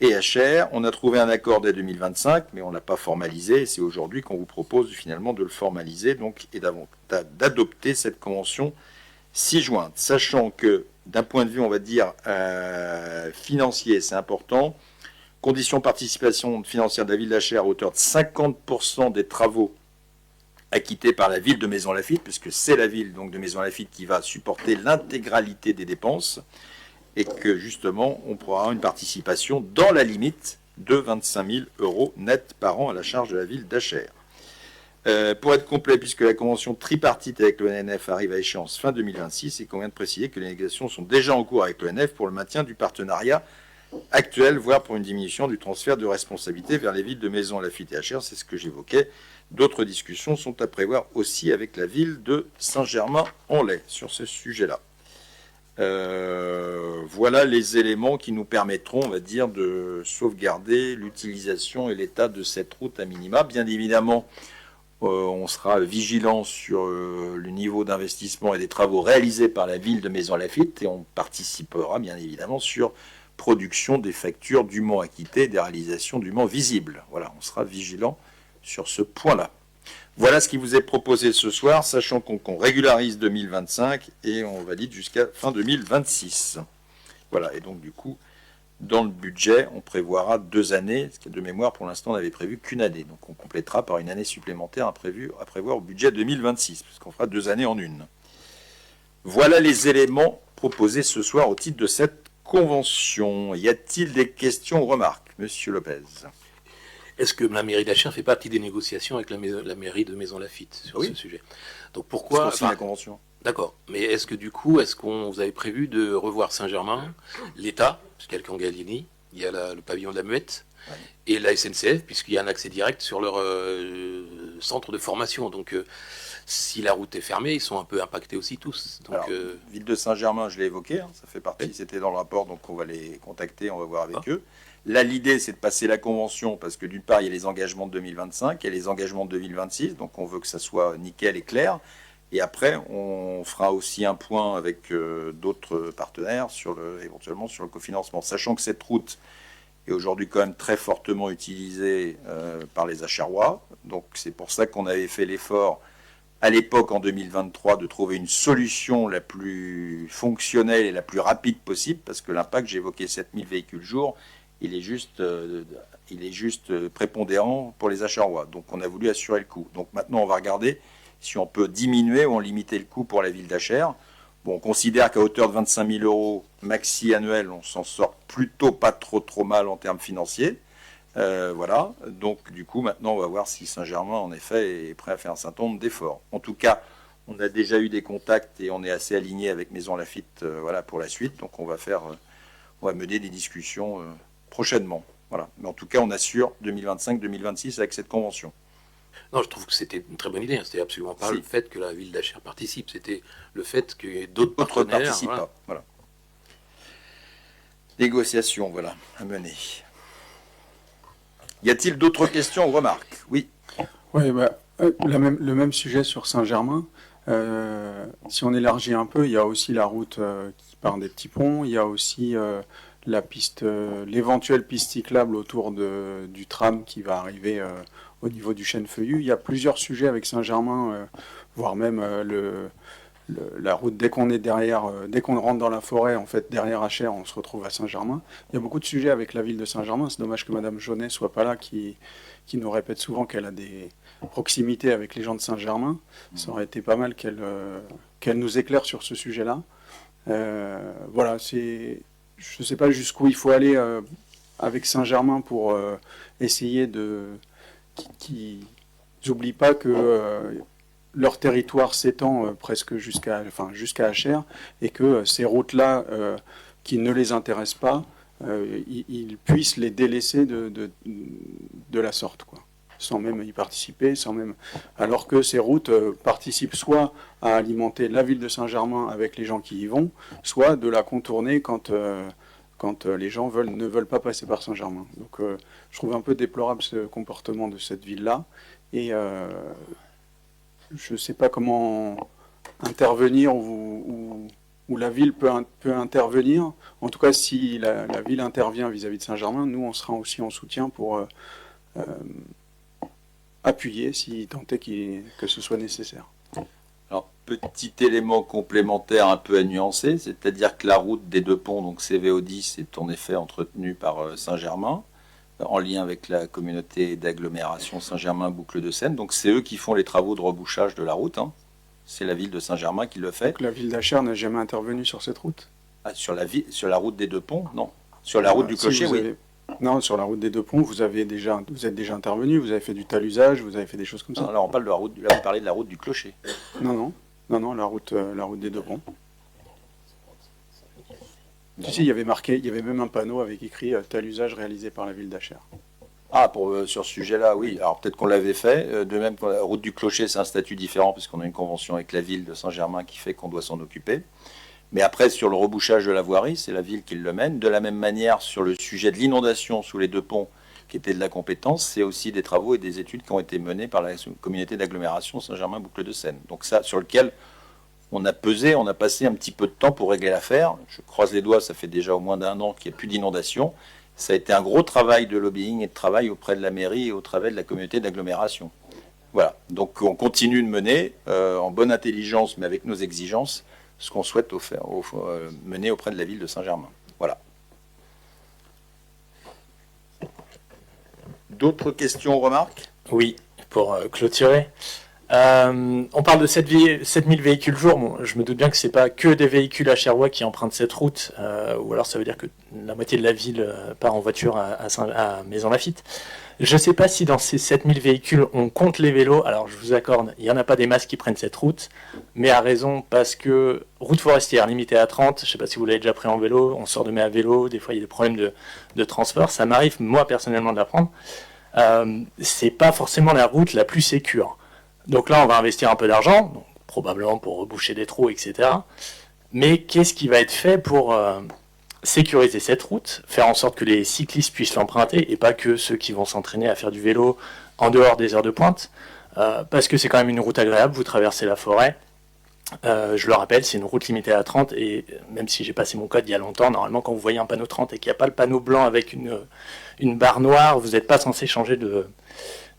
et HR. On a trouvé un accord dès 2025, mais on ne l'a pas formalisé. C'est aujourd'hui qu'on vous propose finalement de le formaliser donc, et d'adopter cette convention 6 jointes, sachant que d'un point de vue, on va dire, financier, c'est important, conditions de participation financière de la ville d'Achères à hauteur de 50% des travaux acquittés par la ville de Maisons-Laffitte, puisque c'est la ville donc, de Maisons-Laffitte qui va supporter l'intégralité des dépenses, et que justement, on pourra avoir une participation dans la limite de 25 000 € net par an à la charge de la ville d'Achères. Pour être complet, puisque la convention tripartite avec l'ONF arrive à échéance fin 2026, il convient de préciser que les négociations sont déjà en cours avec l'ONF pour le maintien du partenariat actuel, voire pour une diminution du transfert de responsabilité vers les villes de Maisons-Laffitte et HR, c'est ce que j'évoquais. D'autres discussions sont à prévoir aussi avec la ville de Saint-Germain-en-Laye sur ce sujet-là. Voilà les éléments qui nous permettront, on va dire, de sauvegarder l'utilisation et l'état de cette route à minima. Bien évidemment, on sera vigilant sur le niveau d'investissement et des travaux réalisés par la ville de Maisons-Laffitte et on participera bien évidemment sur production des factures dûment acquittées et des réalisations dûment visibles. Voilà, on sera vigilant sur ce point-là. Voilà ce qui vous est proposé ce soir, sachant qu'on régularise 2025 et on valide jusqu'à fin 2026. Voilà, et donc du coup, dans le budget, on prévoira 2 années, parce que de mémoire, pour l'instant, on n'avait prévu qu'une année. Donc on complétera par une année supplémentaire à prévoir au budget 2026, puisqu'on fera 2 années en une. Voilà les éléments proposés ce soir au titre de cette convention. Y a-t-il des questions ou remarques, Monsieur Lopez? Est-ce que la mairie d'Achères fait partie des négociations avec la mairie de Maisons-Laffitte sur ce sujet? Donc pourquoi parce qu'on signe la convention. D'accord, mais est-ce que du coup, vous avez prévu de revoir Saint-Germain, l'État, puisqu'il y a le Cangalini, il y a le pavillon de la Muette, et la SNCF, puisqu'il y a un accès direct sur leur centre de formation. Donc si la route est fermée, ils sont un peu impactés aussi tous. Donc, alors, ville de Saint-Germain, je l'ai évoqué, ça fait partie, c'était dans le rapport, donc on va les contacter, on va voir avec eux. Là, l'idée, c'est de passer la convention, parce que d'une part, il y a les engagements de 2025, il y a les engagements de 2026, donc on veut que ça soit nickel et clair. Et après, on fera aussi un point avec d'autres partenaires éventuellement sur le cofinancement, sachant que cette route est aujourd'hui quand même très fortement utilisée par les Acharois. Donc c'est pour ça qu'on avait fait l'effort à l'époque, en 2023, de trouver une solution la plus fonctionnelle et la plus rapide possible, parce que l'impact, j'ai évoqué 7000 véhicules jour, il est juste prépondérant pour les Acharois. Donc on a voulu assurer le coût. Donc maintenant, on va regarder si on peut diminuer ou en limiter le coût pour la ville d'Achères. Bon, on considère qu'à hauteur de 25 000 € maxi annuel, on s'en sort plutôt pas trop mal en termes financiers. Voilà, donc du coup maintenant on va voir si Saint-Germain en effet est prêt à faire un certain nombre d'efforts. En tout cas, on a déjà eu des contacts et on est assez aligné avec Maisons-Laffitte voilà, pour la suite. Donc on va mener des discussions prochainement. Voilà. Mais en tout cas, on assure 2025-2026 avec cette convention. Non, je trouve que c'était une très bonne idée. C'était absolument pas le fait que la ville d'Achères participe, c'était le fait qu'il y ait d'autres partenaires. Participent pas. Voilà. Négociation, voilà, à mener. Y a-t-il d'autres questions ou remarques? Oui. Oui, le même sujet sur Saint-Germain. Si on élargit un peu, il y a aussi la route qui part des petits ponts, il y a aussi l'éventuelle piste cyclable autour du tram qui va arriver au niveau du Chêne Feuillu. Il y a plusieurs sujets avec Saint-Germain, voire même la route, dès qu'on est derrière, dès qu'on rentre dans la forêt, en fait, derrière Achères, on se retrouve à Saint-Germain. Il y a beaucoup de sujets avec la ville de Saint-Germain. C'est dommage que Madame Jaunet soit pas là, qui nous répète souvent qu'elle a des proximités avec les gens de Saint-Germain. Ça aurait été pas mal qu'elle nous éclaire sur ce sujet-là. Voilà, je ne sais pas jusqu'où il faut aller avec Saint-Germain pour essayer qu'ils n'oublient pas que leur territoire s'étend presque jusqu'à Achères, et que ces routes-là qui ne les intéressent pas, ils puissent les délaisser de la sorte, quoi, sans même y participer, alors que ces routes participent soit à alimenter la ville de Saint-Germain avec les gens qui y vont, soit de la contourner quand les gens ne veulent pas passer par Saint-Germain. Donc je trouve un peu déplorable ce comportement de cette ville-là, et je ne sais pas comment intervenir ou la ville peut intervenir. En tout cas, si la ville intervient vis-à-vis de Saint-Germain, nous, on sera aussi en soutien pour appuyer, si tant est que ce soit nécessaire. Alors, petit élément complémentaire un peu à nuancer, c'est-à-dire que la route des deux ponts, donc CVO10, est en effet entretenue par Saint-Germain, en lien avec la communauté d'agglomération Saint-Germain-Boucle de Seine. Donc c'est eux qui font les travaux de rebouchage de la route. Hein. C'est la ville de Saint-Germain qui le fait. Donc la ville d'Achères n'a jamais intervenu sur cette route? Sur la route des deux ponts, non. Sur la route du Clocher, oui. Non, sur la route des deux ponts, vous êtes déjà intervenu, vous avez fait du talusage, vous avez fait des choses comme ça. Non, là, on parle de la route, là, vous parlez de la route du Clocher. Non, la route des deux ponts. Si, il y avait même un panneau avec écrit talusage réalisé par la ville d'Achères. Ah, sur ce sujet-là, oui. Alors peut-être qu'on l'avait fait. De même, la route du Clocher, c'est un statut différent puisqu'on a une convention avec la ville de Saint-Germain qui fait qu'on doit s'en occuper. Mais après, sur le rebouchage de la voirie, c'est la ville qui le mène. De la même manière, sur le sujet de l'inondation sous les deux ponts, qui était de la compétence, c'est aussi des travaux et des études qui ont été menées par la communauté d'agglomération Saint-Germain-Boucle de Seine. Donc ça, sur lequel on a pesé, on a passé un petit peu de temps pour régler l'affaire. Je croise les doigts, ça fait déjà au moins d'1 an qu'il n'y a plus d'inondation. Ça a été un gros travail de lobbying et de travail auprès de la mairie et au travers de la communauté d'agglomération. Voilà, donc on continue de mener, en bonne intelligence, mais avec nos exigences, ce qu'on souhaite mener auprès de la ville de Saint-Germain. Voilà. D'autres questions ou remarques? Oui, pour clôturer. On parle de 7000 véhicules jour. Bon, je me doute bien que ce n'est pas que des véhicules acherois qui empruntent cette route, ou alors ça veut dire que la moitié de la ville part en voiture à Maisons-Laffitte. Je ne sais pas si dans ces 7000 véhicules, on compte les vélos. Alors je vous accorde, il n'y en a pas des masses qui prennent cette route, mais à raison parce que route forestière limitée à 30, je ne sais pas si vous l'avez déjà pris en vélo, on sort de mai à vélo, des fois il y a des problèmes de transport, ça m'arrive moi personnellement de la prendre. C'est pas forcément la route la plus sécure. Donc là, on va investir un peu d'argent, probablement pour reboucher des trous, etc. Mais qu'est-ce qui va être fait pour sécuriser cette route, faire en sorte que les cyclistes puissent l'emprunter et pas que ceux qui vont s'entraîner à faire du vélo en dehors des heures de pointe, parce que c'est quand même une route agréable, vous traversez la forêt. Je le rappelle, c'est une route limitée à 30 et même si j'ai passé mon code il y a longtemps, normalement quand vous voyez un panneau 30 et qu'il n'y a pas le panneau blanc avec une barre noire, vous n'êtes pas censé changer de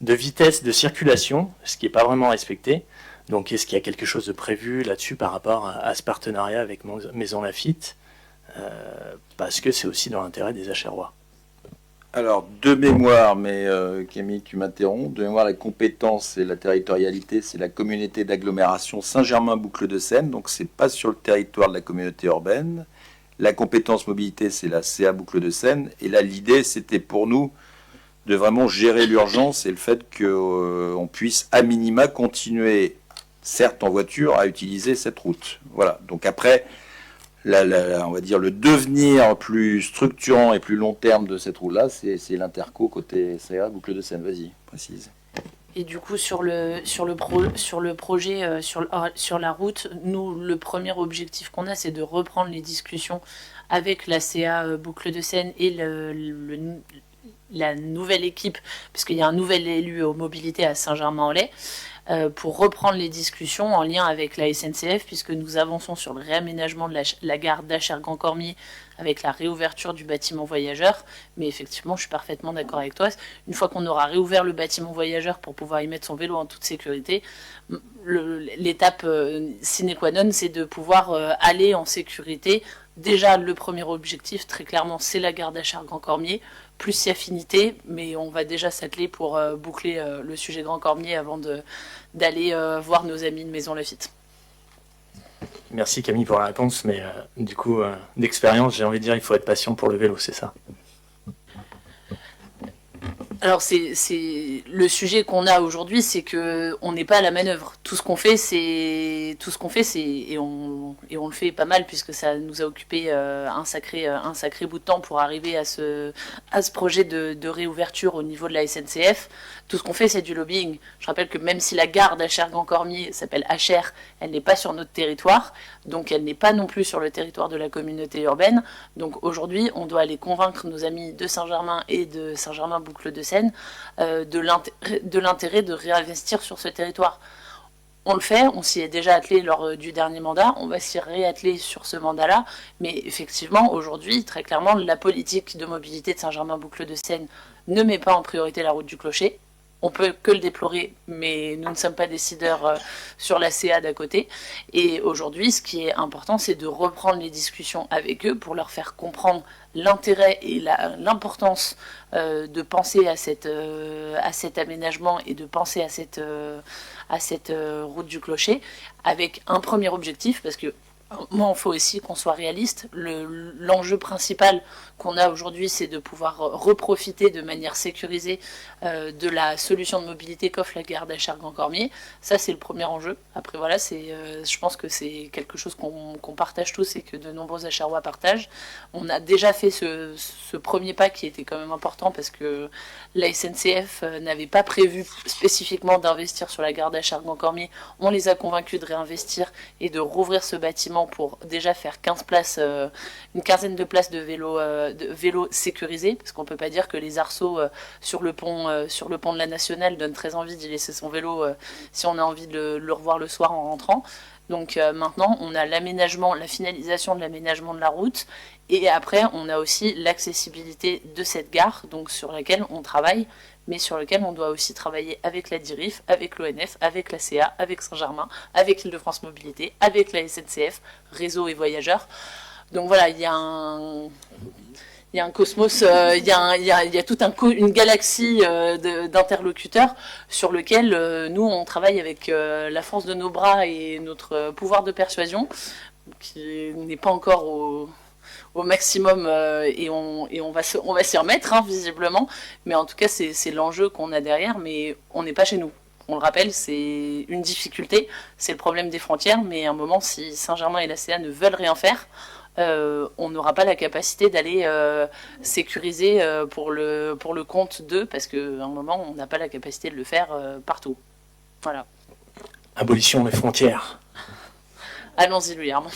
vitesse de circulation, ce qui n'est pas vraiment respecté. Donc est-ce qu'il y a quelque chose de prévu là-dessus par rapport à ce partenariat avec Maisons-Laffitte, parce que c'est aussi dans l'intérêt des Acherois. Alors, de mémoire, mais Camille, tu m'interromps, de mémoire, la compétence et la territorialité, c'est la communauté d'agglomération Saint-Germain-Boucle de Seine, donc c'est pas sur le territoire de la communauté urbaine. La compétence mobilité, c'est la CA Boucle de Seine, et là, l'idée, c'était pour nous de vraiment gérer l'urgence et le fait qu'on puisse à minima continuer, certes en voiture, à utiliser cette route. Voilà, donc après, on va dire le devenir plus structurant et plus long terme de cette route-là, c'est l'interco côté CA Boucle de Seine. Vas-y, précise. Et du coup, sur le projet, sur la route, nous, le premier objectif qu'on a, c'est de reprendre les discussions avec la CA Boucle de Seine et la nouvelle équipe, puisqu'il y a un nouvel élu aux mobilités à Saint-Germain-en-Laye, pour reprendre les discussions en lien avec la SNCF, puisque nous avançons sur le réaménagement de la gare d'Achères-Grand-Cormier avec la réouverture du bâtiment voyageur. Mais effectivement, je suis parfaitement d'accord avec toi. Une fois qu'on aura réouvert le bâtiment voyageur pour pouvoir y mettre son vélo en toute sécurité, l'étape sine qua non, c'est de pouvoir aller en sécurité. Déjà, le premier objectif, très clairement, c'est la gare d'Achères-Grand-Cormier, plus si affinité, mais on va déjà s'atteler pour boucler le sujet Grand Cormier avant d'aller voir nos amis de Maison Lafitte. Merci Camille pour la réponse, mais du coup, d'expérience, j'ai envie de dire il faut être patient pour le vélo, c'est ça? Alors c'est le sujet qu'on a aujourd'hui, c'est que on n'est pas à la manœuvre. Tout ce qu'on fait, et on le fait pas mal puisque ça nous a occupé un sacré bout de temps pour arriver à ce projet de réouverture au niveau de la SNCF. Tout ce qu'on fait, c'est du lobbying. Je rappelle que même si la gare d'Achères-Grand-Cormier s'appelle Achères, elle n'est pas sur notre territoire, donc elle n'est pas non plus sur le territoire de la communauté urbaine. Donc aujourd'hui, on doit aller convaincre nos amis de Saint-Germain et de Saint-Germain-Boucle-de-Seine de l'intérêt de réinvestir sur ce territoire. On le fait, on s'y est déjà attelé lors du dernier mandat, on va s'y réatteler sur ce mandat-là, mais effectivement, aujourd'hui, très clairement, la politique de mobilité de Saint-Germain-Boucle-de-Seine ne met pas en priorité la route du Clocher. On peut que le déplorer, mais nous ne sommes pas décideurs sur la CA d'à côté. Et aujourd'hui, ce qui est important, c'est de reprendre les discussions avec eux pour leur faire comprendre l'intérêt et l'importance de penser à cet aménagement et de penser à cette route du Clocher, avec un premier objectif, parce que moi, il faut aussi qu'on soit réaliste. L'enjeu principal qu'on a aujourd'hui, c'est de pouvoir reprofiter de manière sécurisée de la solution de mobilité qu'offre la gare d'Achères-Grand-Cormier. Ça, c'est le premier enjeu. Après, voilà, je pense que c'est quelque chose qu'on partage tous et que de nombreux Achérois partagent. On a déjà fait ce premier pas qui était quand même important parce que la SNCF n'avait pas prévu spécifiquement d'investir sur la gare d'Achères-Grand-Cormier. On les a convaincus de réinvestir et de rouvrir ce bâtiment pour déjà faire 15 places, une quinzaine de places de vélos sécurisés, parce qu'on ne peut pas dire que les arceaux sur le pont de la Nationale donnent très envie d'y laisser son vélo si on a envie de le revoir le soir en rentrant. Donc maintenant, on a l'aménagement, la finalisation de l'aménagement de la route, et après, on a aussi l'accessibilité de cette gare, donc sur laquelle on travaille, mais sur lequel on doit aussi travailler avec la DIRIF, avec l'ONF, avec la CA, avec Saint-Germain, avec Île-de-France Mobilité, avec la SNCF, réseau et voyageurs. Donc voilà, il y a un cosmos, il y a toute une galaxie d'interlocuteurs sur lequel nous, on travaille avec la force de nos bras et notre pouvoir de persuasion, qui n'est pas encore au maximum et on va s'y remettre hein, visiblement, mais en tout cas c'est l'enjeu qu'on a derrière, mais on n'est pas chez nous. On le rappelle, c'est une difficulté, c'est le problème des frontières, mais à un moment, si Saint-Germain et la CA ne veulent rien faire, on n'aura pas la capacité d'aller sécuriser pour le compte d'eux, parce qu'à un moment, on n'a pas la capacité de le faire partout. Voilà. Abolition des frontières. Allons-y, Louis Armand.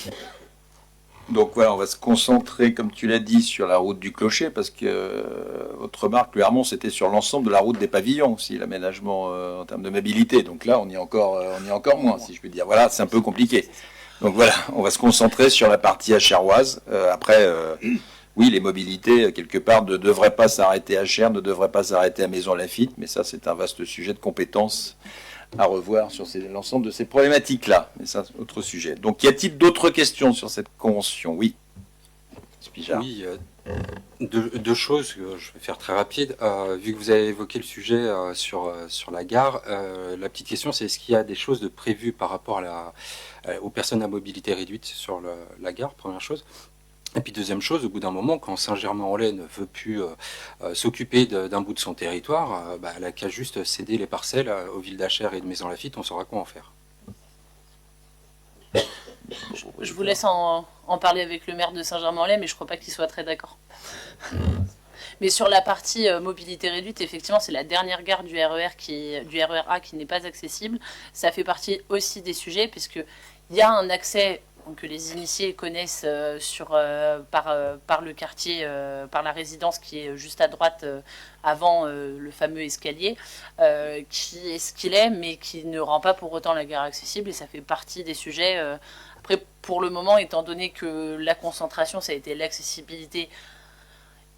Donc voilà, on va se concentrer, comme tu l'as dit, sur la route du Clocher, parce que votre remarque, clairement, c'était sur l'ensemble de la route des Pavillons aussi, l'aménagement en termes de mobilité. Donc là, on y est encore moins, si je peux dire. Voilà, c'est un peu compliqué. Donc voilà, on va se concentrer sur la partie achéroise. Après, oui, les mobilités, quelque part, ne devraient pas s'arrêter à Achères, ne devraient pas s'arrêter à Maison Lafitte, mais ça, c'est un vaste sujet de compétences à revoir sur l'ensemble de ces problématiques-là. Mais ça, c'est autre sujet. Donc, y a-t-il d'autres questions sur cette convention? Oui. Spijard. Oui, deux choses, je vais faire très rapide. Vu que vous avez évoqué le sujet sur la gare, la petite question, c'est est-ce qu'il y a des choses de prévues par rapport aux personnes à mobilité réduite sur la gare, première chose. Et puis deuxième chose, au bout d'un moment, quand Saint-Germain-en-Laye ne veut plus s'occuper d'un bout de son territoire, elle n'a qu'à juste céder les parcelles aux villes d'Achères et de Maison Lafitte, on saura quoi en faire. Je vous laisse en parler avec le maire de Saint-Germain-en-Laye, mais je ne crois pas qu'il soit très d'accord. Mais sur la partie mobilité réduite, effectivement, c'est la dernière gare du RER A qui n'est pas accessible. Ça fait partie aussi des sujets, puisqu'il y a un accès que les initiés connaissent par le quartier, par la résidence qui est juste à droite avant le fameux escalier, qui est ce qu'il est, mais qui ne rend pas pour autant la gare accessible, et ça fait partie des sujets. Après, pour le moment, étant donné que la concentration, ça a été l'accessibilité,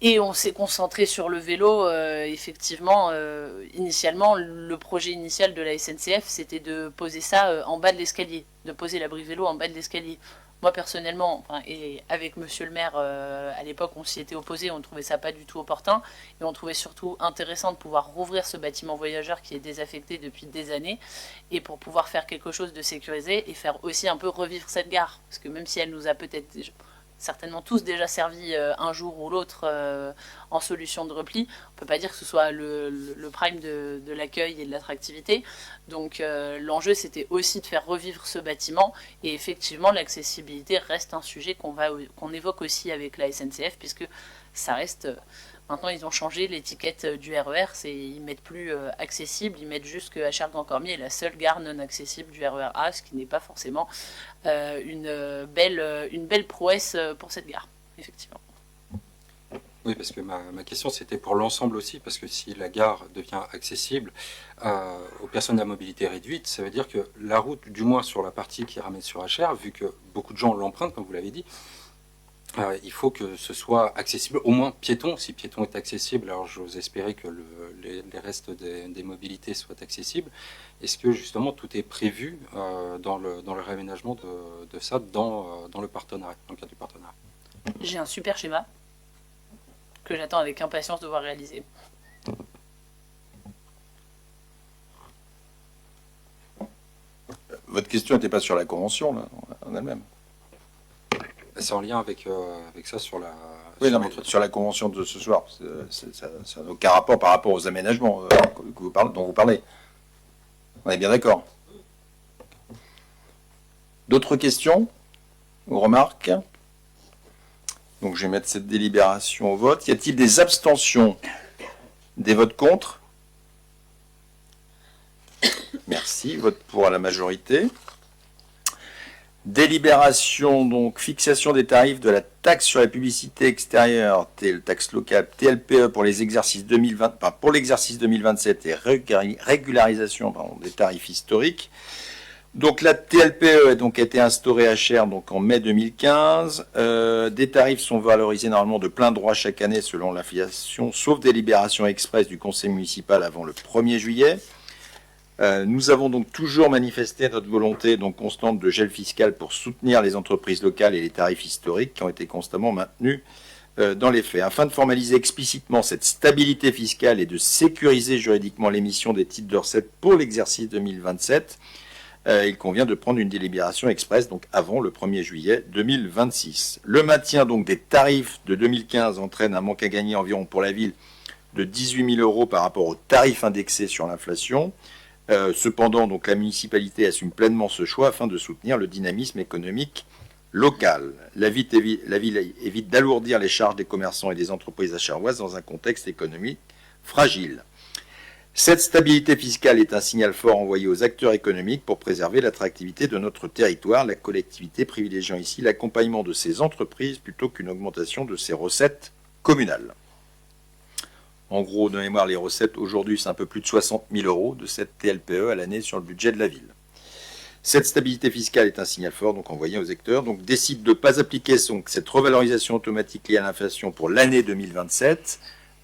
et on s'est concentré sur le vélo, effectivement, initialement, le projet initial de la SNCF, c'était de poser ça en bas de l'escalier, de poser l'abri vélo en bas de l'escalier. Moi, personnellement, et avec monsieur le maire, à l'époque, on s'y était opposé, on ne trouvait ça pas du tout opportun, et on trouvait surtout intéressant de pouvoir rouvrir ce bâtiment voyageur qui est désaffecté depuis des années, et pour pouvoir faire quelque chose de sécurisé, et faire aussi un peu revivre cette gare, parce que même si elle nous a peut-être certainement tous déjà servi un jour ou l'autre en solution de repli. On ne peut pas dire que ce soit le prime de l'accueil et de l'attractivité. Donc l'enjeu, c'était aussi de faire revivre ce bâtiment. Et effectivement, l'accessibilité reste un sujet qu'on évoque aussi avec la SNCF, puisque ça reste... Maintenant, ils ont changé l'étiquette du RER. Ils mettent plus accessible, ils mettent juste que Achères-Grand-Cormier est la seule gare non accessible du RER A, ce qui n'est pas forcément une belle prouesse pour cette gare, effectivement. Oui, parce que ma question, c'était pour l'ensemble aussi, parce que si la gare devient accessible aux personnes à mobilité réduite, ça veut dire que la route, du moins sur la partie qui ramène sur Achères, vu que beaucoup de gens l'empruntent, comme vous l'avez dit, il faut que ce soit accessible, au moins piéton. Si piéton est accessible, alors j'ose espérer que les restes des mobilités soient accessibles. Est-ce que justement tout est prévu dans le réaménagement de ça dans le partenariat, dans le cadre du partenariat? J'ai un super schéma que j'attends avec impatience de voir réaliser. Votre question n'était pas sur la convention, là, en elle-même. C'est en lien avec ça sur la... Oui, non, mais sur la convention de ce soir, ça n'a aucun rapport par rapport aux aménagements dont vous parlez. On est bien d'accord. D'autres questions ou remarques? Donc je vais mettre cette délibération au vote. Y a-t-il des abstentions? Des votes contre? Merci. Vote pour à la majorité. Délibération, donc fixation des tarifs de la taxe sur la publicité extérieure, taxe locale, TLPE pour les exercices 2020, pour l'exercice 2027 et régularisation des tarifs historiques. Donc la TLPE a donc été instaurée à Chères donc en mai 2015. Des tarifs sont valorisés normalement de plein droit chaque année selon l'inflation, sauf délibération express du conseil municipal avant le 1er juillet. Nous avons donc toujours manifesté notre volonté donc constante de gel fiscal pour soutenir les entreprises locales et les tarifs historiques qui ont été constamment maintenus dans les faits. Afin de formaliser explicitement cette stabilité fiscale et de sécuriser juridiquement l'émission des titres de recettes pour l'exercice 2027, il convient de prendre une délibération express donc avant le 1er juillet 2026. Le maintien donc des tarifs de 2015 entraîne un manque à gagner environ pour la ville de 18 000 € par rapport aux tarifs indexés sur l'inflation. Cependant, donc, la municipalité assume pleinement ce choix afin de soutenir le dynamisme économique local. La ville évite d'alourdir les charges des commerçants et des entreprises acheroises dans un contexte économique fragile. Cette stabilité fiscale est un signal fort envoyé aux acteurs économiques pour préserver l'attractivité de notre territoire, la collectivité privilégiant ici l'accompagnement de ces entreprises plutôt qu'une augmentation de ses recettes communales. En gros, de mémoire, les recettes aujourd'hui, c'est un peu plus de 60 000 € de cette TLPE à l'année sur le budget de la ville. Cette stabilité fiscale est un signal fort donc envoyé aux acteurs. Donc décide de ne pas appliquer cette revalorisation automatique liée à l'inflation pour l'année 2027.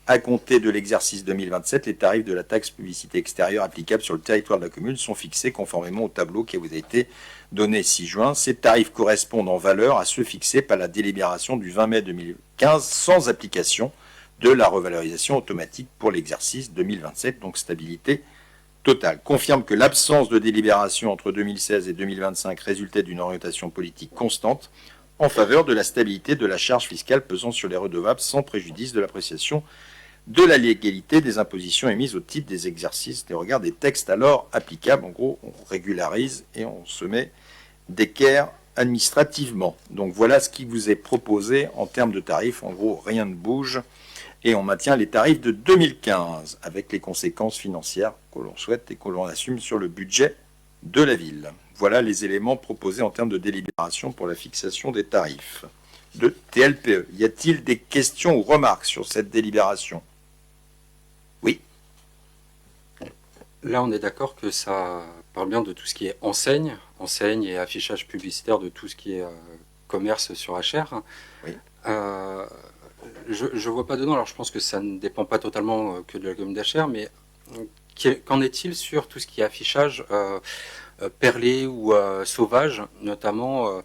À compter de l'exercice 2027, les tarifs de la taxe publicité extérieure applicable sur le territoire de la commune sont fixés conformément au tableau qui vous a été donné 6 juin. Ces tarifs correspondent en valeur à ceux fixés par la délibération du 20 mai 2015 sans application de la revalorisation automatique pour l'exercice 2027, donc stabilité totale. Confirme que l'absence de délibération entre 2016 et 2025 résultait d'une orientation politique constante en faveur de la stabilité de la charge fiscale pesant sur les redevables sans préjudice de l'appréciation de la légalité des impositions émises au titre des exercices des regards des textes alors applicables. En gros, on régularise et on se met d'équerre administrativement. Donc voilà ce qui vous est proposé en termes de tarifs. En gros, rien ne bouge. Et on maintient les tarifs de 2015 avec les conséquences financières que l'on souhaite et que l'on assume sur le budget de la ville. voilà les éléments proposés en termes de délibération pour la fixation des tarifs de TLPE. Y a-t-il des questions ou remarques sur cette délibération? Oui. Là, on est d'accord que ça parle bien de tout ce qui est enseigne et affichage publicitaire de tout ce qui est commerce sur HR. Oui. Je ne vois pas dedans, alors je pense que ça ne dépend pas totalement que de la commune d'HR, mais qu'en est-il sur tout ce qui est affichage perlé ou sauvage, notamment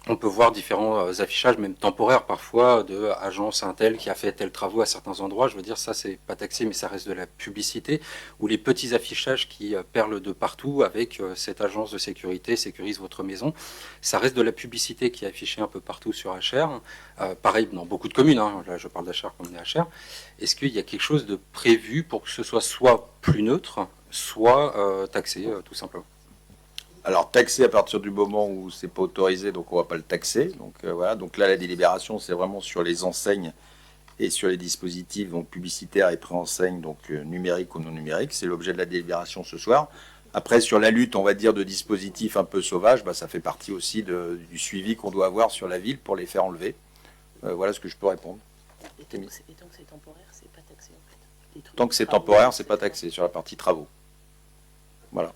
on peut voir différents affichages, même temporaires parfois, de agence Intel qui a fait tel travaux à certains endroits. Je veux dire, ça, c'est pas taxé, mais ça reste de la publicité. Ou les petits affichages qui perlent de partout avec cette agence de sécurité, sécurise votre maison. Ça reste de la publicité qui est affichée un peu partout sur HR. Pareil dans beaucoup de communes, hein. Là je parle d'HR comme HR. Est-ce qu'il y a quelque chose de prévu pour que ce soit plus neutre, soit taxé, tout simplement? Alors taxé à partir du moment où c'est pas autorisé, donc on va pas le taxer. Donc voilà. Donc là la délibération c'est vraiment sur les enseignes et sur les dispositifs donc publicitaires et préenseignes, donc numériques ou non numériques. C'est l'objet de la délibération ce soir. Après sur la lutte, on va dire de dispositifs un peu sauvages, ça fait partie aussi du suivi qu'on doit avoir sur la ville pour les faire enlever. Voilà ce que je peux répondre. Et tant que c'est temporaire, c'est pas taxé en fait. Tant que c'est temporaire, c'est pas taxé sur la partie travaux. Voilà.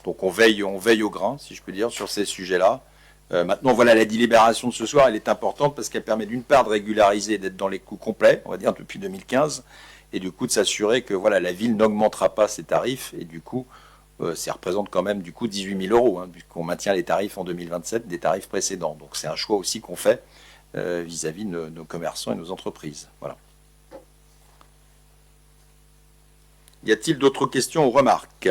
Donc on veille au grain, si je peux dire, sur ces sujets-là. Maintenant, voilà, la délibération de ce soir, elle est importante parce qu'elle permet d'une part de régulariser, d'être dans les coûts complets, on va dire depuis 2015, et du coup de s'assurer que voilà, la ville n'augmentera pas ses tarifs, et du coup, ça représente quand même du coup 18 000 euros, puisqu'on maintient les tarifs en 2027 des tarifs précédents. Donc c'est un choix aussi qu'on fait vis-à-vis de nos commerçants et nos entreprises. Voilà. Y a-t-il d'autres questions ou remarques ?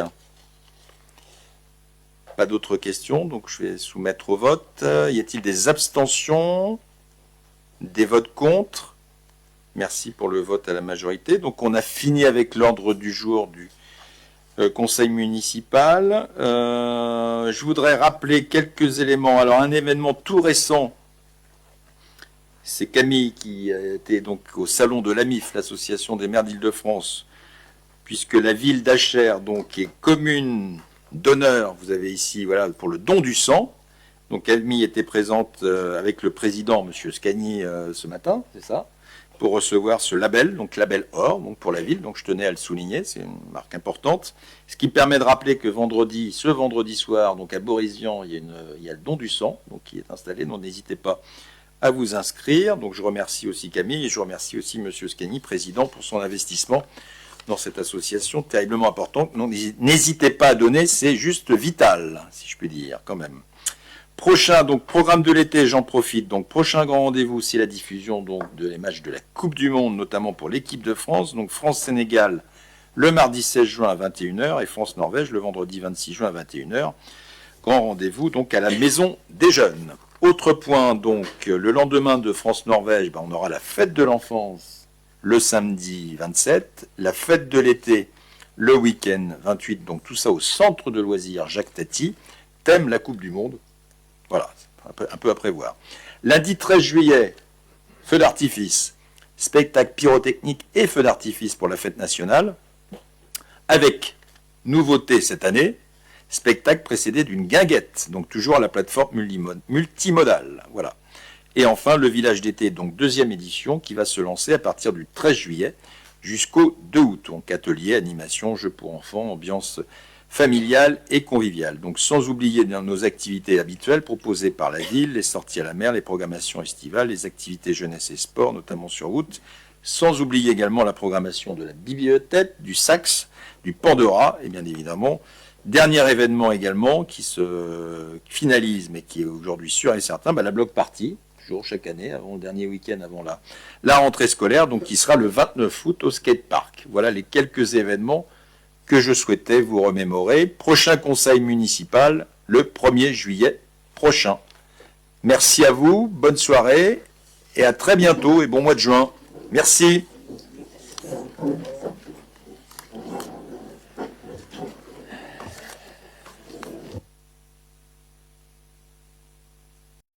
Pas d'autres questions, donc je vais soumettre au vote. Y a-t-il des abstentions? Des votes contre? Merci pour le vote à la majorité. Donc on a fini avec l'ordre du jour du conseil municipal. Je voudrais rappeler quelques éléments. Alors un événement tout récent, c'est Camille qui était donc au salon de l'AMIF, l'association des maires d'Île-de-France, puisque la ville d'Achères donc est commune d'honneur, vous avez ici, voilà, pour le don du sang. Donc Camille était présente avec le président, M. Scagni, ce matin, c'est ça, pour recevoir ce label, donc label or, donc pour la ville. Donc je tenais à le souligner, c'est une marque importante. Ce qui me permet de rappeler que ce vendredi soir, donc à Borézian, il y a le don du sang, donc qui est installé. Donc n'hésitez pas à vous inscrire. Donc je remercie aussi Camille et je remercie aussi M. Scagni, président, pour son investissement dans cette association terriblement importante. N'hésitez pas à donner, c'est juste vital, si je puis dire, quand même. Prochain, donc, programme de l'été, j'en profite. Donc, prochain grand rendez-vous, c'est la diffusion donc, des matchs de la Coupe du Monde, notamment pour l'équipe de France. Donc, France-Sénégal, le mardi 16 juin à 21h et France-Norvège, le vendredi 26 juin à 21h. Grand rendez-vous, donc, à la Maison des Jeunes. Autre point, donc, le lendemain de France-Norvège, on aura la fête de l'enfance le samedi 27, la fête de l'été le week-end 28, donc tout ça au centre de loisirs Jacques Tati, thème la Coupe du Monde. Voilà, un peu à prévoir. Lundi 13 juillet, feu d'artifice, spectacle pyrotechnique et feu d'artifice pour la fête nationale, avec nouveauté cette année, spectacle précédé d'une guinguette, donc toujours à la plateforme multimodale. Voilà. Et enfin, le village d'été, donc deuxième édition, qui va se lancer à partir du 13 juillet jusqu'au 2 août. Donc atelier, animation, jeux pour enfants, ambiance familiale et conviviale. Donc sans oublier nos activités habituelles proposées par la ville, les sorties à la mer, les programmations estivales, les activités jeunesse et sport, notamment sur route. Sans oublier également la programmation de la bibliothèque, du Sax, du Pandora et bien évidemment, dernier événement également qui se finalise mais qui est aujourd'hui sûr et certain, la block party. Toujours chaque année, avant le dernier week-end, avant la rentrée scolaire, donc qui sera le 29 août au skatepark. Voilà les quelques événements que je souhaitais vous remémorer. Prochain conseil municipal, le 1er juillet prochain. Merci à vous, bonne soirée, et à très bientôt, et bon mois de juin. Merci.